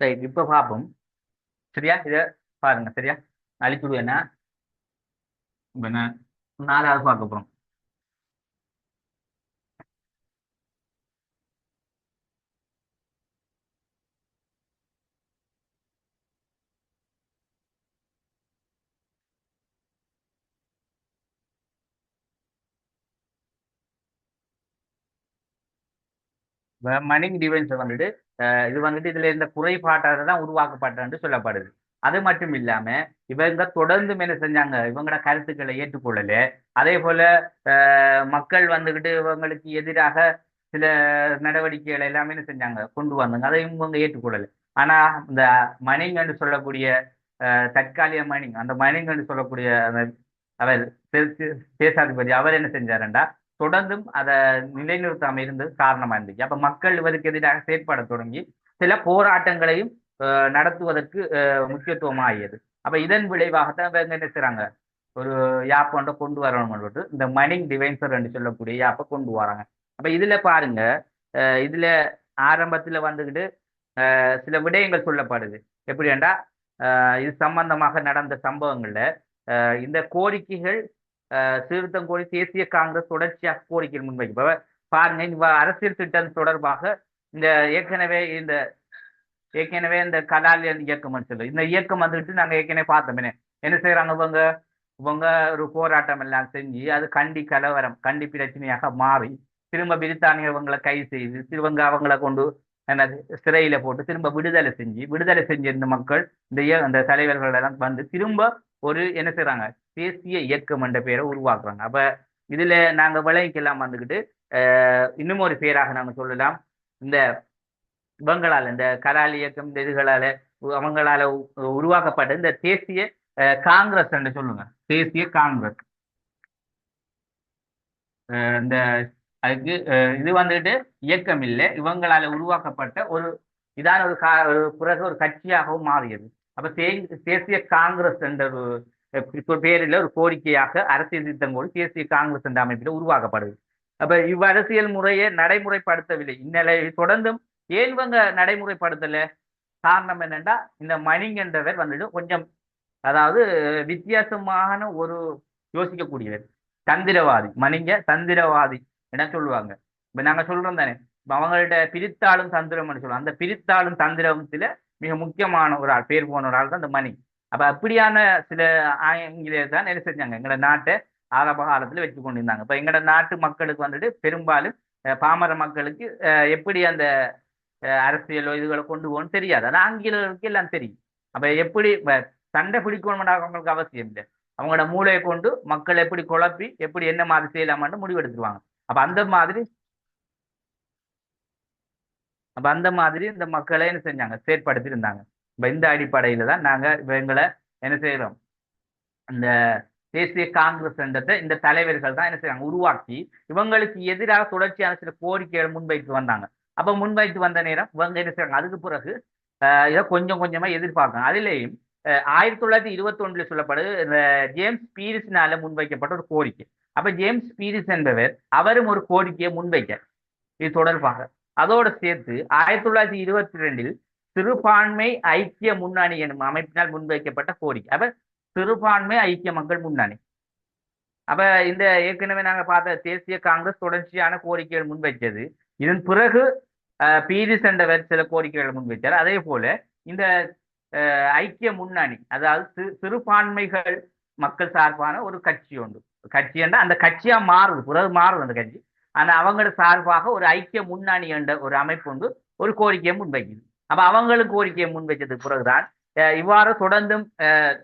ரைட், இப்ப பார்ப்போம். சரியா? இதை பாருங்க, சரியா? அழிச்சுடுவேன்னா இப்ப நான் நாலாவது பார்க்க போறோம். மணிங் டிவைன்ஸ் வந்துட்டு இது வந்துட்டு இதுல இந்த குறைபாட்டாக தான் உருவாக்கப்பட்டன்னு சொல்லப்படுது. அது மட்டும் இல்லாம இவங்க தொடர்ந்து என்ன செஞ்சாங்க, இவங்களோட கருத்துக்களை ஏற்றுக்கொள்ளல. அதே போல மக்கள் வந்துகிட்டு இவங்களுக்கு எதிராக சில நடவடிக்கைகளை எல்லாமே என்ன செஞ்சாங்க, கொண்டு வந்தாங்க. அதையும் இவங்க ஏற்றுக்கொள்ளல. ஆனா இந்த மணிங் என்று சொல்லக்கூடிய தற்காலிக மணிங், அந்த மணிங் என்று சொல்லக்கூடிய அவர் தேசாதிபதி, அவர் என்ன செஞ்சாருண்டா தொடர்ந்தும் அதை நிலைநிறுத்தாம இருந்தது காரணமா இருந்துச்சு. அப்ப மக்கள் இவருக்கு எதிராக செயற்பட தொடங்கி சில போராட்டங்களையும் நடத்துவதற்கு முக்கியத்துவம் ஆகியது. அப்ப இதன் விளைவாகத்தான் இவங்க என்ன செய்றாங்க, ஒரு யாப் ஒன்றை கொண்டு வரணும் சொல்லிட்டு இந்த மணிங் டிவைன்சர் என்று சொல்லக்கூடிய யாப்பை கொண்டு வராங்க. அப்ப இதுல பாருங்க, இதுல ஆரம்பத்துல வந்துகிட்டு சில விடயங்கள் சொல்லப்படுது. எப்படின்னா இது சம்பந்தமாக நடந்த சம்பவங்கள்ல இந்த கோரிக்கைகள் சீர்திருத்தம் கோரி தேசிய காங்கிரஸ் தொடர்ச்சியாக கோரிக்கை முன்வைக்கும். பாருங்க, இந்த அரசியல் திட்டம் தொடர்பாக இந்த ஏற்கனவே இந்த கலால் இயக்கம் சொல்லு, இந்த இயக்கம் வந்துட்டு நாங்க ஏற்கனவே பார்த்தோம். என்ன செய்யறாங்க இவங்க, ஒரு போராட்டம் எல்லாம் செஞ்சு அது கண்டி கலவரம், கண்டி பிரச்சனையாக மாறி திரும்ப பிரித்தானிய இவங்களை கைது செய்து திருவங்க அவங்கள கொண்டு என்னது சிறையில போட்டு திரும்ப விடுதலை செஞ்சிருந்த மக்கள் அந்த தலைவர்கள் எல்லாம் வந்து திரும்ப ஒரு என்ன செய்யறாங்க, தேசிய இயக்கம் என்ற பேரை உருவாக்குறாங்க. அப்ப இதுல நாங்க விளைவிக்கலாம் வந்துகிட்டு இன்னும் ஒரு பேராக நாங்க சொல்லலாம். இந்த இவங்களால இந்த கலால் இயக்கம் இந்த இதுகளால அவங்களால உருவாக்கப்பட்ட இந்த தேசிய காங்கிரஸ் என்று சொல்லுங்க, தேசிய காங்கிரஸ். இந்த அதுக்கு இது வந்துட்டு இயக்கம் இல்லை, இவங்களால உருவாக்கப்பட்ட ஒரு இதான ஒரு பிறகு ஒரு கட்சியாகவும் மாறியது. அப்ப தேசிய காங்கிரஸ் என்ற ஒரு பேரில் ஒரு கோரிக்கையாக அரசியல் திட்டம் கூட தேசிய காங்கிரஸ் என்ற அமைப்பில் உருவாக்கப்படுது. அப்ப இவ்வரசியல் முறையை நடைமுறைப்படுத்தவில்லை இந்நிலை தொடர்ந்தும். ஏன் இவங்க நடைமுறைப்படுத்தல, காரணம் என்னன்னா இந்த மணிங் என்றவர் வந்துட்டு கொஞ்சம், அதாவது வித்தியாசமான ஒரு யோசிக்கக்கூடியவர், தந்திரவாதி. மணிங்க தந்திரவாதி என்ன சொல்லுவாங்க. இப்ப நாங்க சொல்றோம் தானே, இப்ப அவங்கள்ட்ட பிரித்தாளும் தந்திரம்னு சொல்லுவோம். அந்த பிரித்தாளும் தந்திரத்துல மிக முக்கியமான ஒரு ஆள், பேர் போன ஒரு ஆள் தான் இந்த மணி. அப்ப அப்படியான சில ஆங்கிலேயர் தான் என்ன செஞ்சாங்க, எங்களோட நாட்டை ஆரம்ப காலத்துல வச்சு கொண்டிருந்தாங்க. இப்ப எங்களோட நாட்டு மக்களுக்கு வந்துட்டு பெரும்பாலும் பாமர மக்களுக்கு எப்படி அந்த அரசியலோ இதுகளை கொண்டு போகணும்னு தெரியாது. ஆனா ஆங்கிலேயர்களுக்கு எல்லாம் தெரியும். அப்ப எப்படி சண்டை பிடிக்கணும்னு அவங்களுக்கு அவசியம் இல்லை. அவங்களோட மூளையை கொண்டு மக்கள் எப்படி குழப்பி எப்படி என்ன மாதிரி செய்யலாமான்னு முடிவெடுத்துருவாங்க. அப்ப அந்த மாதிரி இந்த மக்களை என்ன செஞ்சாங்க, செயற்படுத்தி இருந்தாங்க. இப்ப இந்த அடிப்படையில தான் நாங்க இவங்களை என்ன செய்யறோம், இந்த தேசிய காங்கிரஸ் என்றதை இந்த தலைவர்கள் தான் என்ன செய்றாங்க உருவாக்கி இவங்களுக்கு எதிராக தொடர்ச்சியான சில கோரிக்கைகள் முன்வைத்து வந்தாங்க. அப்ப முன்வைத்து வந்த நேரம் இவங்க என்ன செய்றாங்க அதுக்கு பிறகு இதை கொஞ்சம் கொஞ்சமா எதிர்பார்க்கணும். அதிலேயும் 1921 சொல்லப்படுது இந்த ஜேம்ஸ் பீரிஸ்னால முன்வைக்கப்பட்ட ஒரு கோரிக்கை. அப்ப ஜேம்ஸ் பீரிஸ் என்பவர் அவரும் ஒரு கோரிக்கையை முன்வைக்க இது தொடர்பாக அதோடு சேர்த்து 1922 சிறுபான்மை ஐக்கிய முன்னணி எனும் அமைப்பினால் முன்வைக்கப்பட்ட கோரிக்கை. அப்ப சிறுபான்மை ஐக்கிய மக்கள் முன்னணி. அப்ப இந்த ஏற்கனவே நாங்க பார்த்த தேசிய காங்கிரஸ் தொடர்ச்சியான கோரிக்கைகள் முன்வைத்தது. இதன் பிறகு பீரிஸ் என்றவர் சில கோரிக்கைகளை முன்வைத்தார். அதே போல இந்த ஐக்கிய முன்னணி அதாவது சிறுபான்மைகள் மக்கள் சார்பான ஒரு கட்சி உண்டு. கட்சி என்றால் அந்த கட்சியா மாறுது, பிறகு மாறுது அந்த கட்சி. ஆனா அவங்களோட சார்பாக ஒரு ஐக்கிய முன்னணி என்ற ஒரு அமைப்பு உண்டு, ஒரு கோரிக்கையை முன்வைக்குது. அப்ப அவங்களுக்கு கோரிக்கையை முன்வைச்சதுக்கு பிறகுதான் இவ்வாறு தொடர்ந்தும்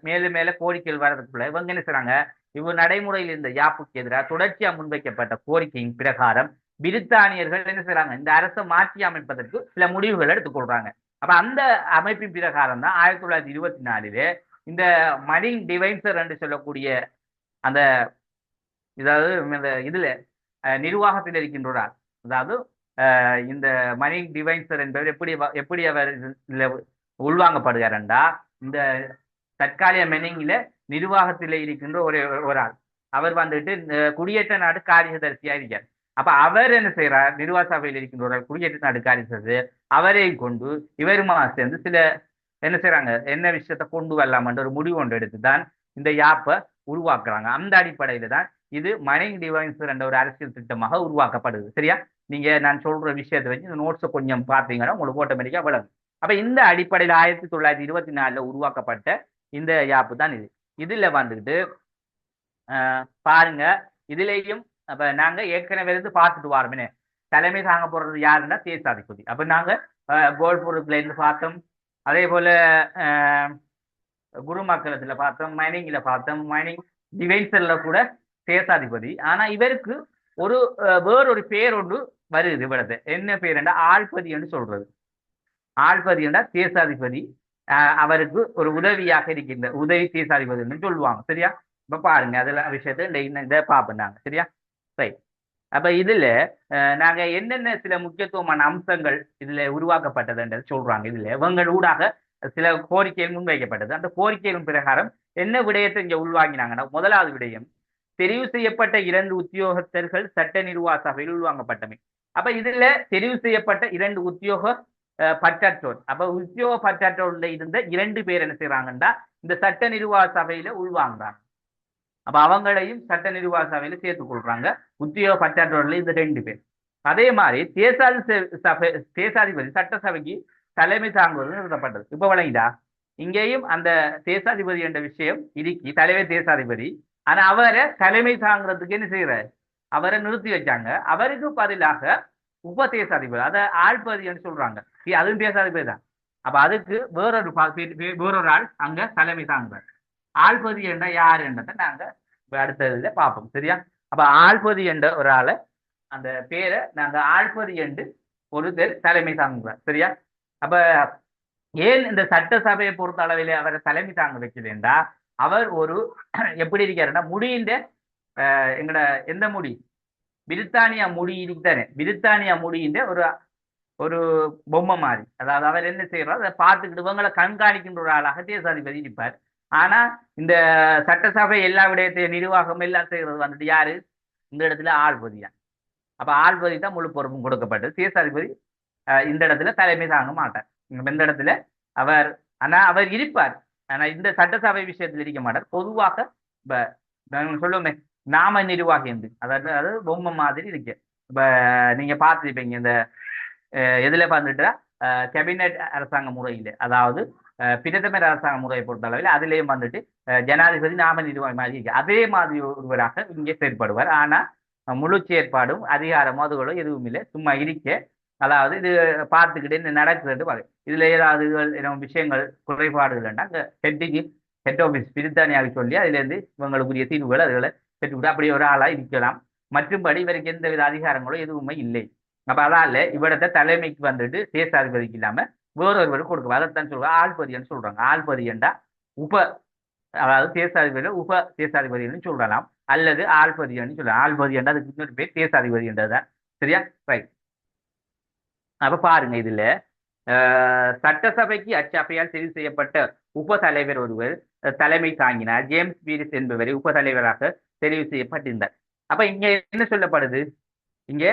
மேலும் மேல கோரிக்கைகள் வர்றதுக்குள்ள இவங்க என்ன செய்றாங்க, இவர் நடைமுறையில் இருந்த யாப்புக்கு எதிராக தொடர்ச்சியா முன்வைக்கப்பட்ட கோரிக்கையின் பிரகாரம் பிரித்தானியர்கள் என்ன செய்றாங்க, இந்த அரசை மாற்றி அமைப்பதற்கு சில முடிவுகள் எடுத்துக்கொள்றாங்க. அப்ப அந்த அமைப்பின் பிரகாரம் தான் 1924 இந்த மரிங் டிவைன்சர் என்று சொல்லக்கூடிய அந்த இதாவது இந்த இதுல நிர்வாகத்தில் இருக்கின்றார். அதாவது இந்த மரிங் டிவைன்சர் என்பவர் எப்படி அவர் உள்வாங்கப்படுகிறார் என்றா, இந்த தற்காலிக மெனிங்கில நிர்வாகத்தில் இருக்கின்ற ஒரு ஆள். அவர் வந்துட்டு குடியேற்ற நாடு காரியதரிசியா இருக்கார். அப்ப அவர் என்ன செய்யறார், நிர்வாக சபையில் இருக்கின்ற குடியேற்ற நாடு காரியதரிசி அவரையும் கொண்டு இவருமா சேர்ந்து சில என்ன செய்யறாங்க, என்ன விஷயத்த கொண்டு வரலாம்ன்ற ஒரு முடிவு ஒன்று எடுத்துதான் இந்த யாப்பை உருவாக்குறாங்க. அந்த அடிப்படையில தான் இது மரிங் டிவைன்சர் என்ற ஒரு அரசியல் திட்டமாக உருவாக்கப்படுது. சரியா, நீங்க நான் சொல்ற விஷயத்தை வச்சு இந்த நோட்ஸை கொஞ்சம் பார்த்தீங்கன்னா உங்களுக்கு ஆட்டோமேட்டிக்கா விளங்கும். அப்ப இந்த அடிப்படையில் 1924 உருவாக்கப்பட்ட இந்த யாப்பு தான் இது. இதுல வந்துட்டு பாருங்க, இதுலேயும் அப்ப நாங்க ஏற்கனவே இருந்து பார்த்துட்டு வாரோமே, தலைமை தாங்க போறது யாருன்னா தேசாதிபதி. அப்ப நாங்க கோல்பூரத்துல இருந்து பார்த்தோம், அதே போல குருமக்கலத்துல பார்த்தோம், மைனிங்ல பார்த்தோம், மைனிங் டிவைன்சர்ல கூட தேசாதிபதி. ஆனா இவருக்கு ஒரு வேறொரு பேர் ஒன்று வருது இவ்வளவு. என்ன பேர் என்றா ஆழ்பதி என்று சொல்றது. ஆழ்பதி என்றா தேசாதிபதி, அவருக்கு ஒரு உதவியாக இருக்கின்ற உதவி தேசாதிபதினு சொல்லுவாங்க. சரியா, இப்ப பாருங்க அதுல விஷயத்த இதை பார்ப்போம். சரியா, ரைட். அப்ப இதுல நாங்க என்னென்ன சில முக்கியத்துவமான அம்சங்கள் இதுல உருவாக்கப்பட்டதுன்றது சொல்றாங்க. இதுல இவங்க ஊடாக சில கோரிக்கைகள் முன்வைக்கப்பட்டது. அந்த கோரிக்கைகளின் பிரகாரம் என்ன விடயத்தை இங்க உள்வாங்கினாங்கன்னா, முதலாவது விடயம் தெரிவு செய்யப்பட்ட 2 உத்தியோகத்தர்கள் சட்ட நிர்வாக சபையில் உள்வாங்கப்பட்டமை. அப்ப இதுல தெரிவு செய்யப்பட்ட 2 உத்தியோக பற்றாற்றோர், அப்ப உத்தியோக பற்றாற்றோர்ல இருந்த 2 பேர் என்ன செய்யறாங்கன்னா இந்த சட்ட நிர்வாக சபையில உள்வாங்குறாங்க. அப்ப அவங்களையும் சட்ட நிர்வாக சபையில சேர்த்துக் கொள்றாங்க, உத்தியோக பற்றாற்றோர்ல இந்த 2 பேர். அதே மாதிரி தேசாதிபதி சட்டசபைக்கு தலைமை தாங்குவது நிறுத்தப்பட்டது. இப்ப வழங்கிடா, இங்கேயும் அந்த தேசாதிபதி என்ற விஷயம் இடுக்கி தலைவர் தேசாதிபதி. ஆனா அவரை தலைமை தாங்கிறதுக்கு என்ன செய்யறாரு, அவரை நிறுத்தி வச்சாங்க. அவருக்கு பதிலாக உப தேசாதிபதி, அதை ஆழ்பதின்னு சொல்றாங்க, அதுவும் தேசாதிபதி தான். அப்ப அதுக்கு வேறொரு ஆள் அங்க தலைமை தாங்குறாரு. ஆழ்பதி என்ற யார் என்றதை நாங்க அடுத்ததுல பார்ப்போம். சரியா, அப்ப ஆழ்பதி என்ற ஒரு ஆளை அந்த பேரை நாங்க ஆழ்பதி என்று ஒரு தலைமை தாங்குறார். சரியா, அப்ப ஏன் இந்த சட்டசபையை பொறுத்த அளவிலே அவரை தலைமை தாங்க வைக்கலா, அவர் ஒரு எப்படி இருக்காருன்னா முடியின் எங்கட எந்த முடி பிரித்தானியா முடி இருக்குதானே, பிரித்தானியா முடியின் ஒரு பொம்மை மாதிரி. அதாவது அவர் என்ன செய்யறாரு, அதை பார்த்துக்கிட்டு இவங்களை கண்காணிக்கின்ற ஒரு ஆளாக தேசாதிபதி இருப்பார். ஆனா இந்த சட்டசபை எல்லா விடயத்தையும் நிர்வாகம் எல்லாம் செய்யறது வந்துட்டு யாரு, இந்த இடத்துல ஆழ்பதி தான். அப்ப ஆழ்பதி தான் முழு பொறுப்பும் கொடுக்கப்பட்டது. தேசாதிபதி இந்த இடத்துல தலைமை தாங்க மாட்டார். இந்த இடத்துல அவர் இருப்பார், ஆனா இந்த சட்டசபை விஷயத்தில் இருக்க மாட்டார். பொதுவாக சொல்லுவோமே நாம நிர்வாகி என்று, அதாவது பொம்மை மாதிரி இருக்கு. இப்ப நீங்க பார்த்துருப்பீங்க இந்த எதுல பார்த்துட்டா கேபினெட் அரசாங்க முறையில், அதாவது பிரதமர் அரசாங்க முறையை பொறுத்த அளவில் அதுலேயும் வந்துட்டு ஜனாதிபதி நாம நிர்வாகி மாதிரி இருக்கு. அதே மாதிரி ஒருவராக இங்கே செயற்படுவார். ஆனா முழு செயற்பாடும் அதிகாரம் அதுகளும் எதுவும் இல்லை, சும்மா இருக்க. அதாவது இது பார்த்துக்கிட்டு இந்த நடக்குது, இதுல ஏதாவது விஷயங்கள் குறைபாடுகள் அங்க ஹெட் ஆஃபீஸ் பிரித்தானியாவுக்கு சொல்லி அதுல இருந்து இவங்களுக்குரிய தீர்வுகள் அதுகளை பெற்றுவிட்டு அப்படி ஒரு ஆளா இருக்கலாம். மற்றும்படி இவருக்கு எந்தவித அதிகாரங்களோ எதுவுமே இல்லை. அப்ப அதால இவரத்தை தலைமைக்கு வந்துட்டு தேசாதிபதிக்கு இல்லாம வேறொருவருக்கு கொடுக்கும். அதைத்தான் சொல்லுவாங்க ஆழ்பதின்னு சொல்றாங்க. ஆழ்பதி என்றா உப அதாவது தேசாதிபதி உப தேசாதிபதினு சொல்லலாம், அல்லது ஆள்பதின்னு சொல்லலாம். ஆள்பதி என்ற அதுக்கு இன்னொரு பேர் தேசாதிபதி என்றதுதான். சரியா? ரைட். அப்ப பாருங்க இதுல சட்டசபைக்கு அச்சபையால் தெரிவு செய்யப்பட்ட உப தலைவர் ஒருவர் தலைமை தாங்கினார். ஜேம்ஸ் பீரிஸ் என்பவரை உப தலைவராக தெரிவு செய்யப்பட்டிருந்தார். அப்ப இங்க என்ன சொல்லப்படுது? இங்க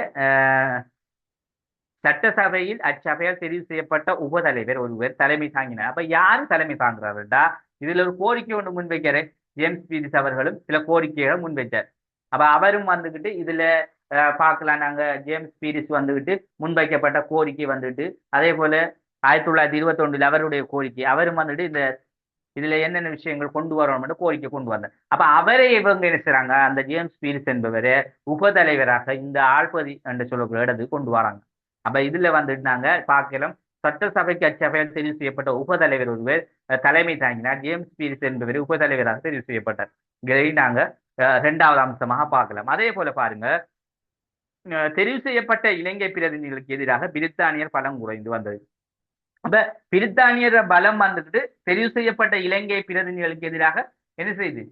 சட்டசபையில் அச்சபையால் தெரிவு செய்யப்பட்ட உப தலைவர் ஒருவர் தலைமை தாங்கினார். அப்ப யாரு தலைமை தாங்குறாருடா? இதுல ஒரு கோரிக்கை ஒன்று முன்வைக்கிறேன். ஜேம்ஸ் பீரிஸ் அவர்களும் சில கோரிக்கைகளை முன்வைச்சார். அப்ப அவரும் வந்துகிட்டு இதுல பார்க்கலாம். நாங்க ஜேம்ஸ் பீரிஸ் வந்துகிட்டு முன்வைக்கப்பட்ட கோரிக்கை வந்துட்டு, அதே போல 1921 அவருடைய கோரிக்கை, அவரும் வந்துட்டு இந்த இதுல என்னென்ன விஷயங்கள் கொண்டு வரணும் கோரிக்கை கொண்டு வந்தார். அப்ப அவரை இவங்க என்ன செய்றாங்க? அந்த ஜேம்ஸ் பீரிஸ் என்பவரை உபதலைவராக இந்த ஆள்பதி என்று சொல்லக்கூடிய இடத்துக்கு கொண்டு வராங்க. அப்ப இதுல வந்துட்டு நாங்க பார்க்கலாம், சட்டசபைக்கு அச்சபையால் தெரிவு செய்யப்பட்ட உபதலைவர் ஒருவர் தலைமை தாங்கினார். ஜேம்ஸ் பீரிஸ் என்பவர் உபதலைவராக தெரிவு செய்யப்பட்டார். இதை நாங்க இரண்டாவது அம்சமாக பார்க்கலாம். அதே போல பாருங்க, தெரிவு செய்யப்பட்ட இலங்கை பிரதிநிதிகளுக்கு எதிராக பிரித்தானியர் பலம் குறைந்து வந்தது. அப்ப பிரித்தானியர் பலம் வந்துட்டு தெரிவு செய்யப்பட்ட இலங்கை பிரதிநிதிகளுக்கு எதிராக என்ன செய்யுது?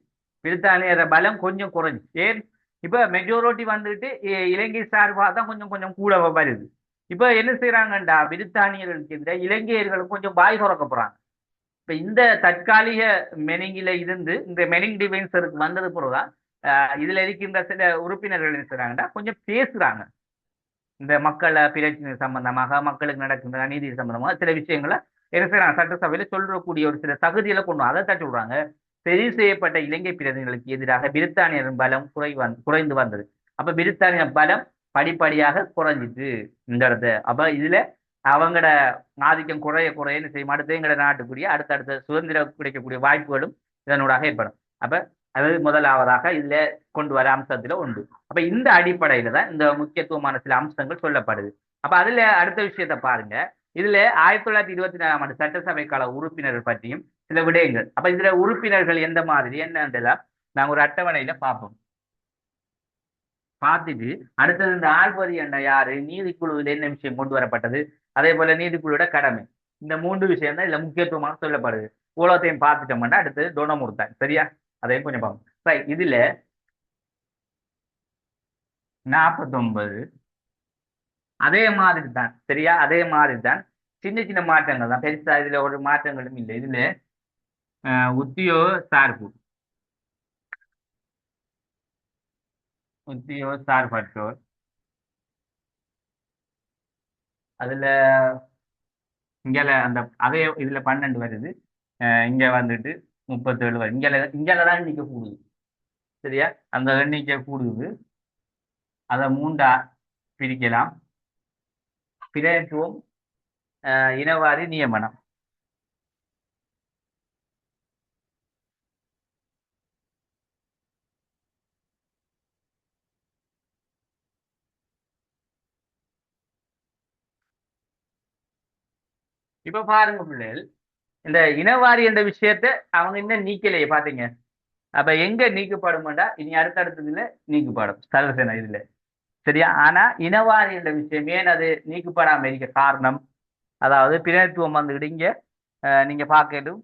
பிரித்தானியர் பலம் கொஞ்சம் குறைஞ்சு. ஏன்? இப்ப மெஜாரிட்டி வந்துட்டு இலங்கை சார்பாக தான் கொஞ்சம் கொஞ்சம் கூட வருது. இப்ப என்ன செய்யறாங்கண்டா, பிரித்தானியர்களுக்கு எதிராக இலங்கையர்களும் கொஞ்சம் வாய் திறக்க போறாங்க. இப்ப இந்த தற்காலிக மெனிங்கில இருந்து இந்த மெனிங் டிவைன்ஸருக்கு வந்தது பிறகுதான் இதுல இருக்கின்ற சில உறுப்பினர்கள் என்ன செய்றாங்கடா, கொஞ்சம் பேசுறாங்க. இந்த மக்கள் பிரச்சனை சம்பந்தமாக, மக்களுக்கு நடக்கின்ற அநீதி சம்பந்தமாக சில விஷயங்களை என்ன செய்யறாங்க, சட்டசபையில சொல்லக்கூடிய ஒரு சில தகுதியில கொண்டு அதை தான் சொல்றாங்க. தெரிவு செய்யப்பட்ட இலங்கை பிரதிநிதிகளுக்கு எதிராக பிரித்தானியரின் பலம் குறைந்து வந்தது. அப்ப பிரித்தானிய பலம் படிப்படியாக குறைஞ்சிட்டு இந்த இடத்த. அப்ப இதுல அவங்களோட ஆதிக்கம் குறைய குறைய என்ன செய்யும்? அடுத்து எங்களோட நாட்டுக்குரிய அடுத்தடுத்த சுதந்திரம் கிடைக்கக்கூடிய வாய்ப்புகளும் இதனூடாக ஏற்படும். அப்ப அது முதலாவதாக இதுல கொண்டு வர அம்சத்துல உண்டு. அப்ப இந்த அடிப்படையில தான் இந்த முக்கியத்துவமான சில அம்சங்கள் சொல்லப்படுது. அப்ப அதுல அடுத்த விஷயத்த பாருங்க. இதுல 1924ஆம் ஆண்டு சட்டசபை கால உறுப்பினர்கள் பற்றியும் சில விடயங்கள். அப்ப இதுல உறுப்பினர்கள் எந்த மாதிரி என்னன்றதெல்லாம் நாங்க ஒரு அட்டவணையில பார்ப்போம். பார்த்துட்டு அடுத்தது இந்த ஆள்பதி என்ற யாரு, நீதிக்குழுவில் என்ன விஷயம் கொண்டு வரப்பட்டது, அதே போல நீதிக்குழுவோட கடமை, இந்த மூன்று விஷயம் தான் இதுல முக்கியத்துவமாக சொல்லப்படுது. உலகத்தையும் பார்த்துட்டோம்னா அடுத்தது டொனமுர்தான். சரியா? அதையும் கொஞ்சம் பார்ப்போம். ரைட். இதுல 49 அதே மாதிரி தான். சரியா? அதே மாதிரி தான். சின்ன சின்ன மாற்றங்கள் தான், பெருசா இதுல ஒரு மாற்றங்களும் இல்லை. இதுல உத்தியோக சார்பு, உத்தியோக சார்பற்றோர், அதுல இங்கல அந்த அதே இதுல 12 வருது. இங்க வந்துட்டு 37 வருது. இங்கதான் எண்ணிக்கை கூடுது. சரியா? அந்த எண்ணிக்கை கூடுது. அதை மூண்டா பிரிக்கலாம். பிரதித்துவம், இனவாரி, நியமனம். இப்ப பாருங்க பிள்ளைகள், இந்த இனவாரி என்ற விஷயத்த அவங்க இன்னும் நீக்கலையே பாத்தீங்க. அப்ப எங்க நீக்கப்படும்டா, இனி அடுத்தடுத்ததுல நீக்கப்படும் சர்வசேனா இதுல. சரியா? ஆனா இனவாரி என்ற விஷயம் ஏன் அது நீக்கப்படாம இருக்க காரணம், அதாவது பிரதித்துவம் வந்துக்கிட்டு இங்க நீங்க பார்க்கட்டும்.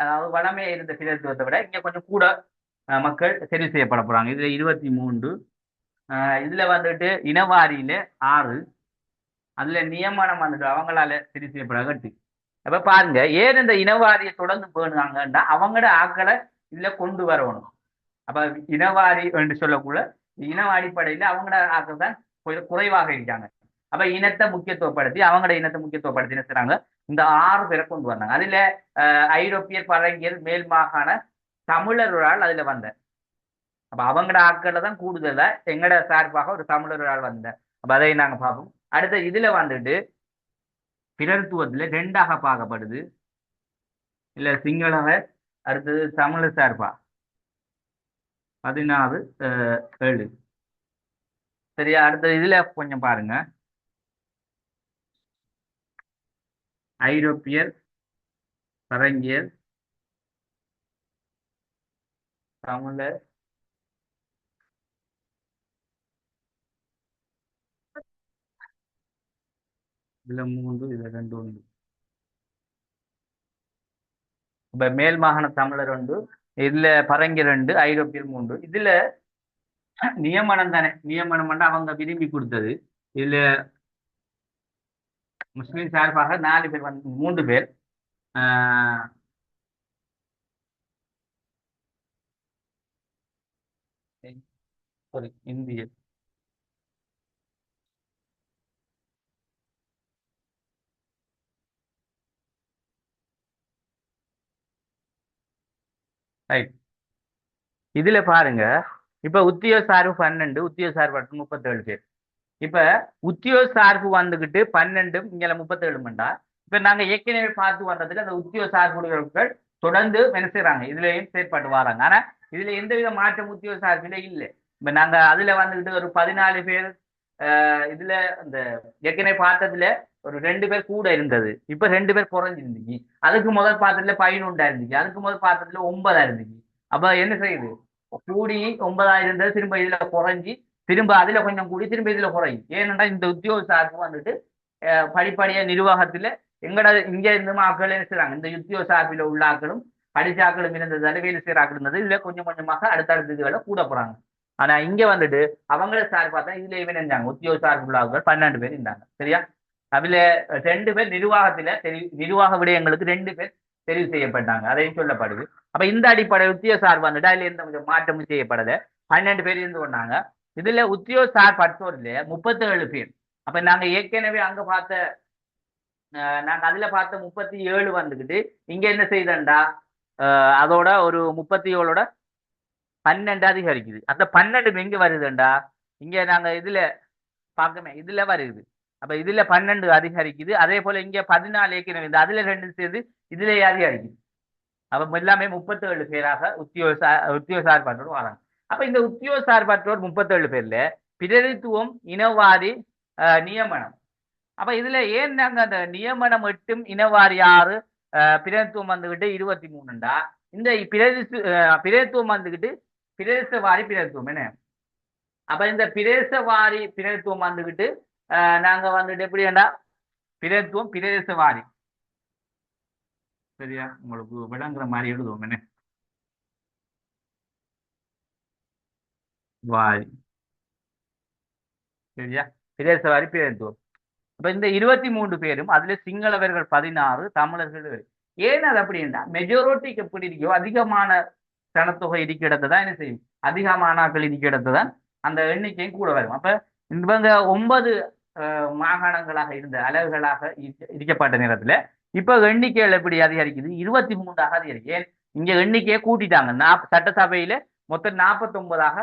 அதாவது வளமே இருந்த பிரதித்துவத்தை விட இங்க கொஞ்சம் கூட மக்கள் தெரிவு செய்யப்பட போறாங்க. இதுல 23, இதுல வந்துட்டு இனவாரியில 6, அதுல நியமனம் வந்துட்டு அவங்களால தெரிவு செய்யப்பட 8. அப்ப பாருங்க, ஏன் இந்த இனவாரியை தொடர்ந்து பேணுவாங்கன்னா அவங்களோட ஆக்களை இதுல கொண்டு வரணும். அப்ப இனவாரி என்று சொல்லக்குள்ள இனவ அடிப்படையில அவங்களோட ஆக்கள் தான் கொஞ்சம் குறைவாக இருக்காங்க. அப்ப இனத்தை முக்கியத்துவப்படுத்தி அவங்களோட இனத்தை முக்கியத்துவப்படுத்தி என்ன செய்றாங்க, இந்த 6 பேரை கொண்டு வந்தாங்க. அதுல ஐரோப்பியர், பழங்கியர், மேல் மாகாண தமிழர் ஒரு ஆள் அதுல வந்த. அப்ப அவங்களோட ஆட்கள்ல தான் கூடுதலா எங்கட சார்பாக ஒரு தமிழர் ஒரு ஆள் வந்த. அப்ப அதை நாங்க பார்ப்போம். அடுத்த இதுல வந்துட்டு பிரத்துவத்துல 2ஆக பார்க்கப்படுது. இல்ல சிங்களவர், அடுத்தது தமிழர் சார்பா 14 7. சரியா? அடுத்தது இதுல கொஞ்சம் பாருங்க, ஐரோப்பியர், பரங்கியர், தமிழர், இதுல 3, இதுல 2 உண்டு. இப்ப மேல் மாகாண தமிழர் உண்டு, இதுல பரங்கியர் ரெண்டு, ஐரோப்பியர் மூன்று. இதுல நியமனம் தானே, நியமனம் வந்து அவங்க விரும்பி கொடுத்தது. இதுல முஸ்லிம் சார்பாக 4 பேர் வந்து 3 பேர். ஆஹ் sorry, இந்திய ரைட். இதுல பாருங்க, இப்ப உத்தியோக சார்பு 12, உத்தியோக சார்பு 37 பேர். இப்ப உத்தியோக சார்பு வந்துகிட்டு 12, இங்க 37 இப்ப நாங்க ஏற்கனவே பார்த்து வந்ததுல அந்த உத்தியோக சார்புகள் தொடர்ந்து என்ன செய்யறாங்க, இதுலயும் செயற்பாட்டு வராங்க. ஆனா இதுல எந்தவித மாற்றம் உத்தியோக சார்பில இல்லை. இப்ப நாங்க அதுல வந்துகிட்டு ஒரு 14 பேர். இதுல அந்த ஏற்கனவே பார்த்ததுல ஒரு 2 பேர் கூட இருந்தது, இப்ப 2 பேர் குறைஞ்சிருந்துச்சு. அதுக்கு முதல் பார்த்ததுல 11 இருந்துச்சு, அதுக்கு முதல் பார்த்ததுல 9 இருந்துச்சு. அப்ப என்ன செய்யுது, கூடி 9 இருந்தது, திரும்ப இதுல குறைஞ்சி, திரும்ப அதுல கொஞ்சம் கூடி, திரும்ப இதுல குறையும். ஏனென்றா இந்த உத்தியோக சார்பு வந்துட்டு படிப்படியா நிர்வாகத்துல எங்கட இங்க இருந்து ஆட்கள் என்ன செய்றாங்க, இந்த உத்தியோக சார்பில உள்ள ஆட்களும் படிச்ச ஆட்களும் இருந்ததால வேலை செய்யற ஆட்கள் இருந்தது, இதுல கொஞ்சம் கொஞ்சமாக அடுத்தடுத்த இதுகளை கூட போறாங்க. ஆனா இங்க வந்துட்டு அவங்கள சார்பா தான் இதுல இவன் இருந்தாங்க, உத்தியோக சார்பு உள்ள ஆட்கள் 12 பேர் இருந்தாங்க. சரியா? அதுல 2 பேர் நிர்வாகத்துல நிர்வாக விடயங்களுக்கு 2 பேர் தெரிவு செய்யப்பட்டாங்க, அதையும் சொல்லப்படுது. அப்ப இந்த அடிப்படை உத்தியோக சார்பு வந்துட்டு அதுல எந்த மாற்றமும் செய்யப்படல, 12 பேர் இருந்து கொண்டாங்க. இதுல உத்தியோக சார் பட்டோர்ல 37 பேர். அப்ப நாங்க ஏற்கனவே அங்க பார்த்த நாங்க அதுல பார்த்த 37 வந்துகிட்டு இங்க என்ன செய்தண்டா, அதோட ஒரு 37ஓட 12 அதிகரிக்குது. அந்த 12 எங்க வருதுண்டா, இங்க நாங்க இதுல பார்க்கமே இதுல வருது. அப்ப இதுல 12 அதிகரிக்குது. அதே போல இங்க 14 ஏற்கனவே இந்த அதுல 2 சேர்ந்து இதுல அதிகரிக்குது. அப்ப எல்லாமே 37 பேராக உத்தியோக சார்பற்றோர் வராங்க. அப்ப இந்த உத்தியோக சார்பற்றோர் 37 பேர்ல பிரதித்துவம், இனவாரி, நியமனம். அப்ப இதுல ஏன் நாங்க அந்த நியமனம் 8, இனவாரி 6, பிரதித்துவம் வந்துகிட்டு 23. இந்த பிரதித்துவம் வந்துகிட்டு பிரதேச வாரி பிரதித்துவம் என்ன. அப்ப இந்த பிரதேச வாரி பிரதித்துவம் வந்துகிட்டு நாங்க வந்துட்டு எப்படி வேண்டா, பிரதித்துவம் பிரதேச வாரி. சரியா? உங்களுக்கு விளங்குற மாதிரி எழுதுவோம் என்ன, வாரி. சரியா? பிரதேச வாரி பிரதித்துவம். அப்ப இந்த 23 பேரும் அதுல சிங்களவர்கள் 16, தமிழர்கள் 7. ஏன் அது அப்படின்னா மெஜாரிட்டிக்கு எப்படி இருக்கோ அதிகமான சனத்தொகை இருக்கிற இடத்தை தான் என்ன செய்யும், அதிகமான ஆட்கள் இருக்கிற இடத்தை தான் அந்த எண்ணிக்கையும் கூட வரும். அப்ப இவங்க 9 மாகாணங்களாக இருந்த அலகுகளாக இருக்கப்பட்ட நேரத்துல இப்ப எண்ணிக்கைகள் எப்படி அதிகரிக்குது, 23ஆக அதிகரிக்கு. ஏன் இங்க எண்ணிக்கையை கூட்டிட்டாங்க, சட்டசபையில மொத்தம் 49ஆக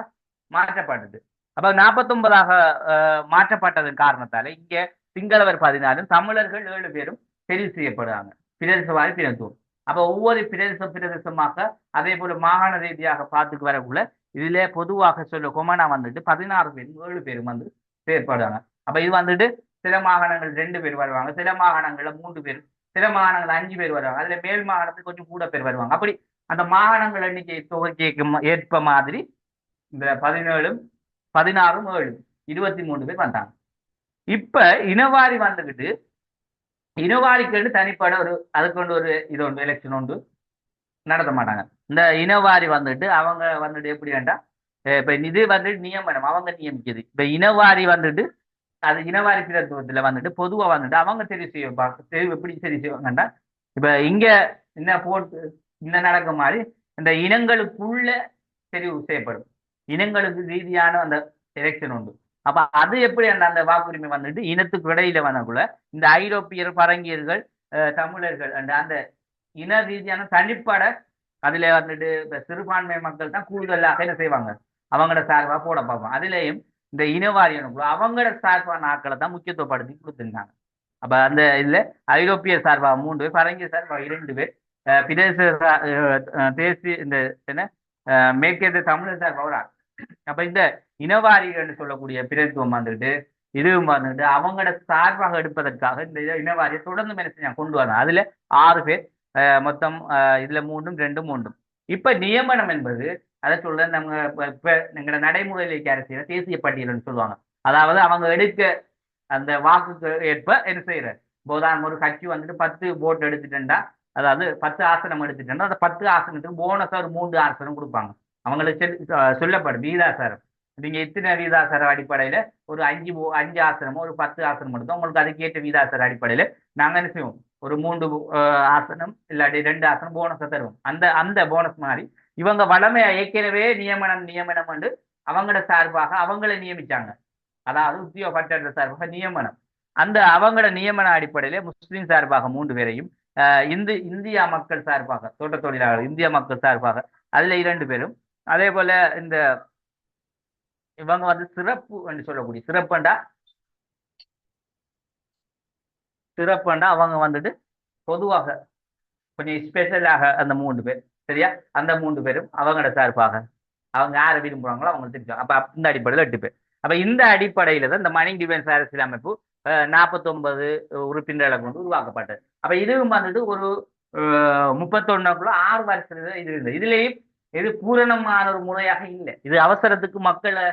மாற்றப்பட்டது. அப்ப 49ஆக மாற்றப்பட்டதன் காரணத்தால இங்க சிங்களவர் 14, தமிழர்கள் 7 பேரும் தெரிவு செய்யப்படுறாங்க, பிரதேசவாரி பிரதித்துவம். அப்ப ஒவ்வொரு பிரதேசமாக அதே போல மாகாண ரீதியாக பார்த்துக்கு வரக்குள்ள இதுல பொதுவாக சொல்ல கொமனா வந்துட்டு 16 பேரும் 7 பேரும் வந்து செயற்படுறாங்க. அப்ப இது வந்துட்டு சில மாகாணங்கள் 2 பேர் வருவாங்க, சில மாகாணங்கள்ல 3 பேர், சில மாகாணங்கள் 5 பேர் வருவாங்க, அதுல மேல் மாகாணத்துக்கு கொஞ்சம் கூட பேர் வருவாங்க. அப்படி அந்த மாகாணங்கள் எண்ணிக்கை தொகைக்கு ஏற்ப மாதிரி இந்த 17, 16, 7, 23 பேர் வந்தாங்க. இப்ப இனவாரி வந்துகிட்டு இனவாரிக்கு தனிப்பட ஒரு அதுக்கு ஒரு இது ஒன்று எலெக்ஷன் ஒன்று நடத்த மாட்டாங்க. இந்த இனவாரி வந்துட்டு அவங்க வந்துட்டு எப்படி வேண்டாம், இப்ப இது வந்துட்டு நியமனம் அவங்க நியமிக்குது. இப்ப இனவாரி வந்துட்டு அது இனவாரி பிரதித்துவத்துல வந்துட்டு பொதுவா வந்துட்டு அவங்க தெரிவு செய்வாங்க. தெரிவு எப்படி தெரிவு செய்வாங்கன்னா, இப்ப இங்க என்ன போட்டு இந்த நடக்க மாதிரி இந்த இனங்களுக்குள்ள தெரிவு செய்யப்படும், இனங்களுக்கு ரீதியான அந்த எலெக்ஷன் உண்டு. அப்ப அது எப்படி அந்த வாக்குரிமை வந்துட்டு இனத்துக்கு இடையில வந்தக்குள்ள இந்த ஐரோப்பியர், பரங்கியர்கள், தமிழர்கள் அந்த இன ரீதியான தனிப்பட அதுல வந்துட்டு இப்ப சிறுபான்மை மக்கள் தான் கூடுதலாக என்ன செய்வாங்க, அவங்களோட சார்பா போட பார்ப்பாங்க. அதுலயும் இந்த இனவாரியனுக்குள்ள அவங்களோட சார்பான ஆட்களை தான் முக்கியத்துவப்படுத்தி கொடுத்துருந்தாங்க. அப்ப அந்த இதுல ஐரோப்பிய சார்பா 3 பேர், பரங்கிய சார்பா 2 பேர், பிரதேச தேசிய இந்த என்ன மேற்கேற்ற தமிழர் சார்பா ஒரு ஆள். அப்ப இந்த இனவாரிகள் சொல்லக்கூடிய பிரதித்துவம் வந்துட்டு இதுவும் வந்துட்டு அவங்களோட சார்பாக எடுப்பதற்காக இந்த இனவாரியை தொடர்ந்து என்ன கொண்டு வராங்க. அதுல 6 பேர் மொத்தம், இதுல 3, 2, 3. இப்ப நியமனம் என்பது அதை சொல்ற நம்ம இப்ப எங்களோட நடைமுறையில அரசியல தேசிய பட்டியல்னு சொல்லுவாங்க. அதாவது அவங்க எடுக்க அந்த வாக்குக்கு ஏற்ப என்ன செய்யற, போதான் ஒரு கட்சி வந்துட்டு 10 ஓட்டு எடுத்துட்டா அதாவது 10 ஆசனம் எடுத்துட்டோம்னா அந்த 10 ஆசனத்துக்கு போனஸா ஒரு 3 ஆசனம் கொடுப்பாங்க. அவங்களுக்கு சொல்லப்படும் வீதாசாரம். நீங்க இத்தனை வீதாசார அடிப்படையில ஒரு 5 ஆசனமோ ஒரு 10 ஆசனம் எடுத்தோம் உங்களுக்கு அதுக்கேற்ற வீதாசார அடிப்படையில நாங்க என்ன செய்வோம் ஒரு 3 ஆசனம் இல்லாட்டி 2 ஆசனம் போனஸை தருவோம். அந்த அந்த போனஸ் மாதிரி இவங்க வளமையா ஏற்கனவே நியமனம் வந்து அவங்களோட சார்பாக அவங்கள நியமிச்சாங்க. அதாவது உத்தியோக பற்ற சார்பாக நியமனம். அந்த அவங்களோட நியமன அடிப்படையில முஸ்லிம் சார்பாக 3 பேரையும் இந்தியா மக்கள் சார்பாக தோட்ட தொழிலாளர் இந்திய மக்கள் சார்பாக அதுல 2 பேரும், அதே போல இந்த இவங்க வந்து சிறப்பு என்று சொல்லக்கூடிய சிறப்புண்டா அவங்க வந்துட்டு பொதுவாக கொஞ்சம் ஸ்பெஷலாக அந்த 3 பேர் சரியா, அந்த 3 பேரும் அவங்களோட சார்பாக அவங்க யாரை விரும்புறாங்களோ அவங்க தெரிஞ்சோம். அப்ப இந்த அடிப்படையில் 8 பேர். அப்ப இந்த அடிப்படையில தான் இந்த மணி டிஃபென்ஸ் அரசியல் அமைப்பு 49 உறுப்பினர்களை கொண்டு உருவாக்கப்பட்டது. அப்ப இதுவும் வந்துட்டு ஒரு 31க்குள்ள 6 வருஷத்துல இது இருந்தது. இதுலேயும் இது பூரணமான ஒரு முறையாக இல்லை. இது அவசரத்துக்கு மக்களை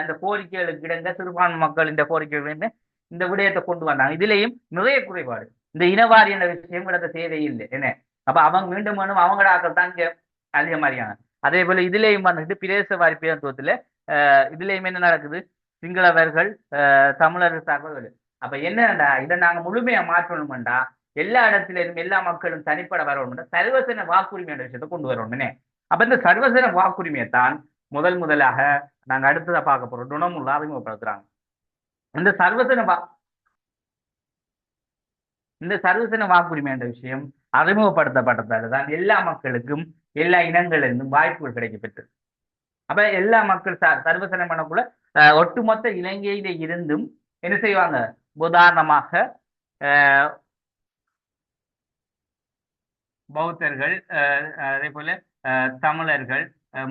இந்த கோரிக்கைகளுக்கு இடங்க சிறுபான்மை மக்கள் இந்த கோரிக்கைகள் இந்த விடயத்தை கொண்டு வந்தாங்க. இதுலேயும் நிறைய குறைபாடு. இந்த இனவாரி என்ற விஷயம் கிடக்க தேவையில்லை என்ன. அப்ப அவங்க மீண்டும் மீண்டும் அவங்களோட ஆக்கள் தான் இங்க அதிகமாரியாங்க. அதே போல இதுலேயும் வந்துட்டு பிரதேச வாரி பிரதித்துவத்துல இதுலேயும் என்ன நடக்குது, சிங்களவர்கள் தமிழர் தகவல். அப்ப என்னடா இதை நாங்க முழுமையா மாற்றணும்டா எல்லா இடத்திலும் எல்லா மக்களும் தனிப்பட வரணும்னா சர்வசன வாக்குரிமை என்ற விஷயத்தை கொண்டு வரணும்னே. அப்ப இந்த சர்வசன வாக்குரிமையை தான் முதலாக நாங்க அடுத்ததை பார்க்க போறோம் டொனமுல்லா அறிமுகப்படுத்துறாங்க. இந்த சர்வசன வாக்குரிமை என்ற விஷயம் அறிமுகப்படுத்தப்பட்டதால தான் எல்லா மக்களுக்கும் எல்லா இனங்களிலிருந்தும் வாய்ப்புகள் கிடைக்கப்பெற்றது. அப்ப எல்லா மக்கள் சர்வசனம் பண்ணக்குள்ள ஒட்டுமொத்த இலங்கையில இருந்தும் என்ன செய்வாங்க, உதாரணமாக பௌத்தர்கள், அதே போல தமிழர்கள்,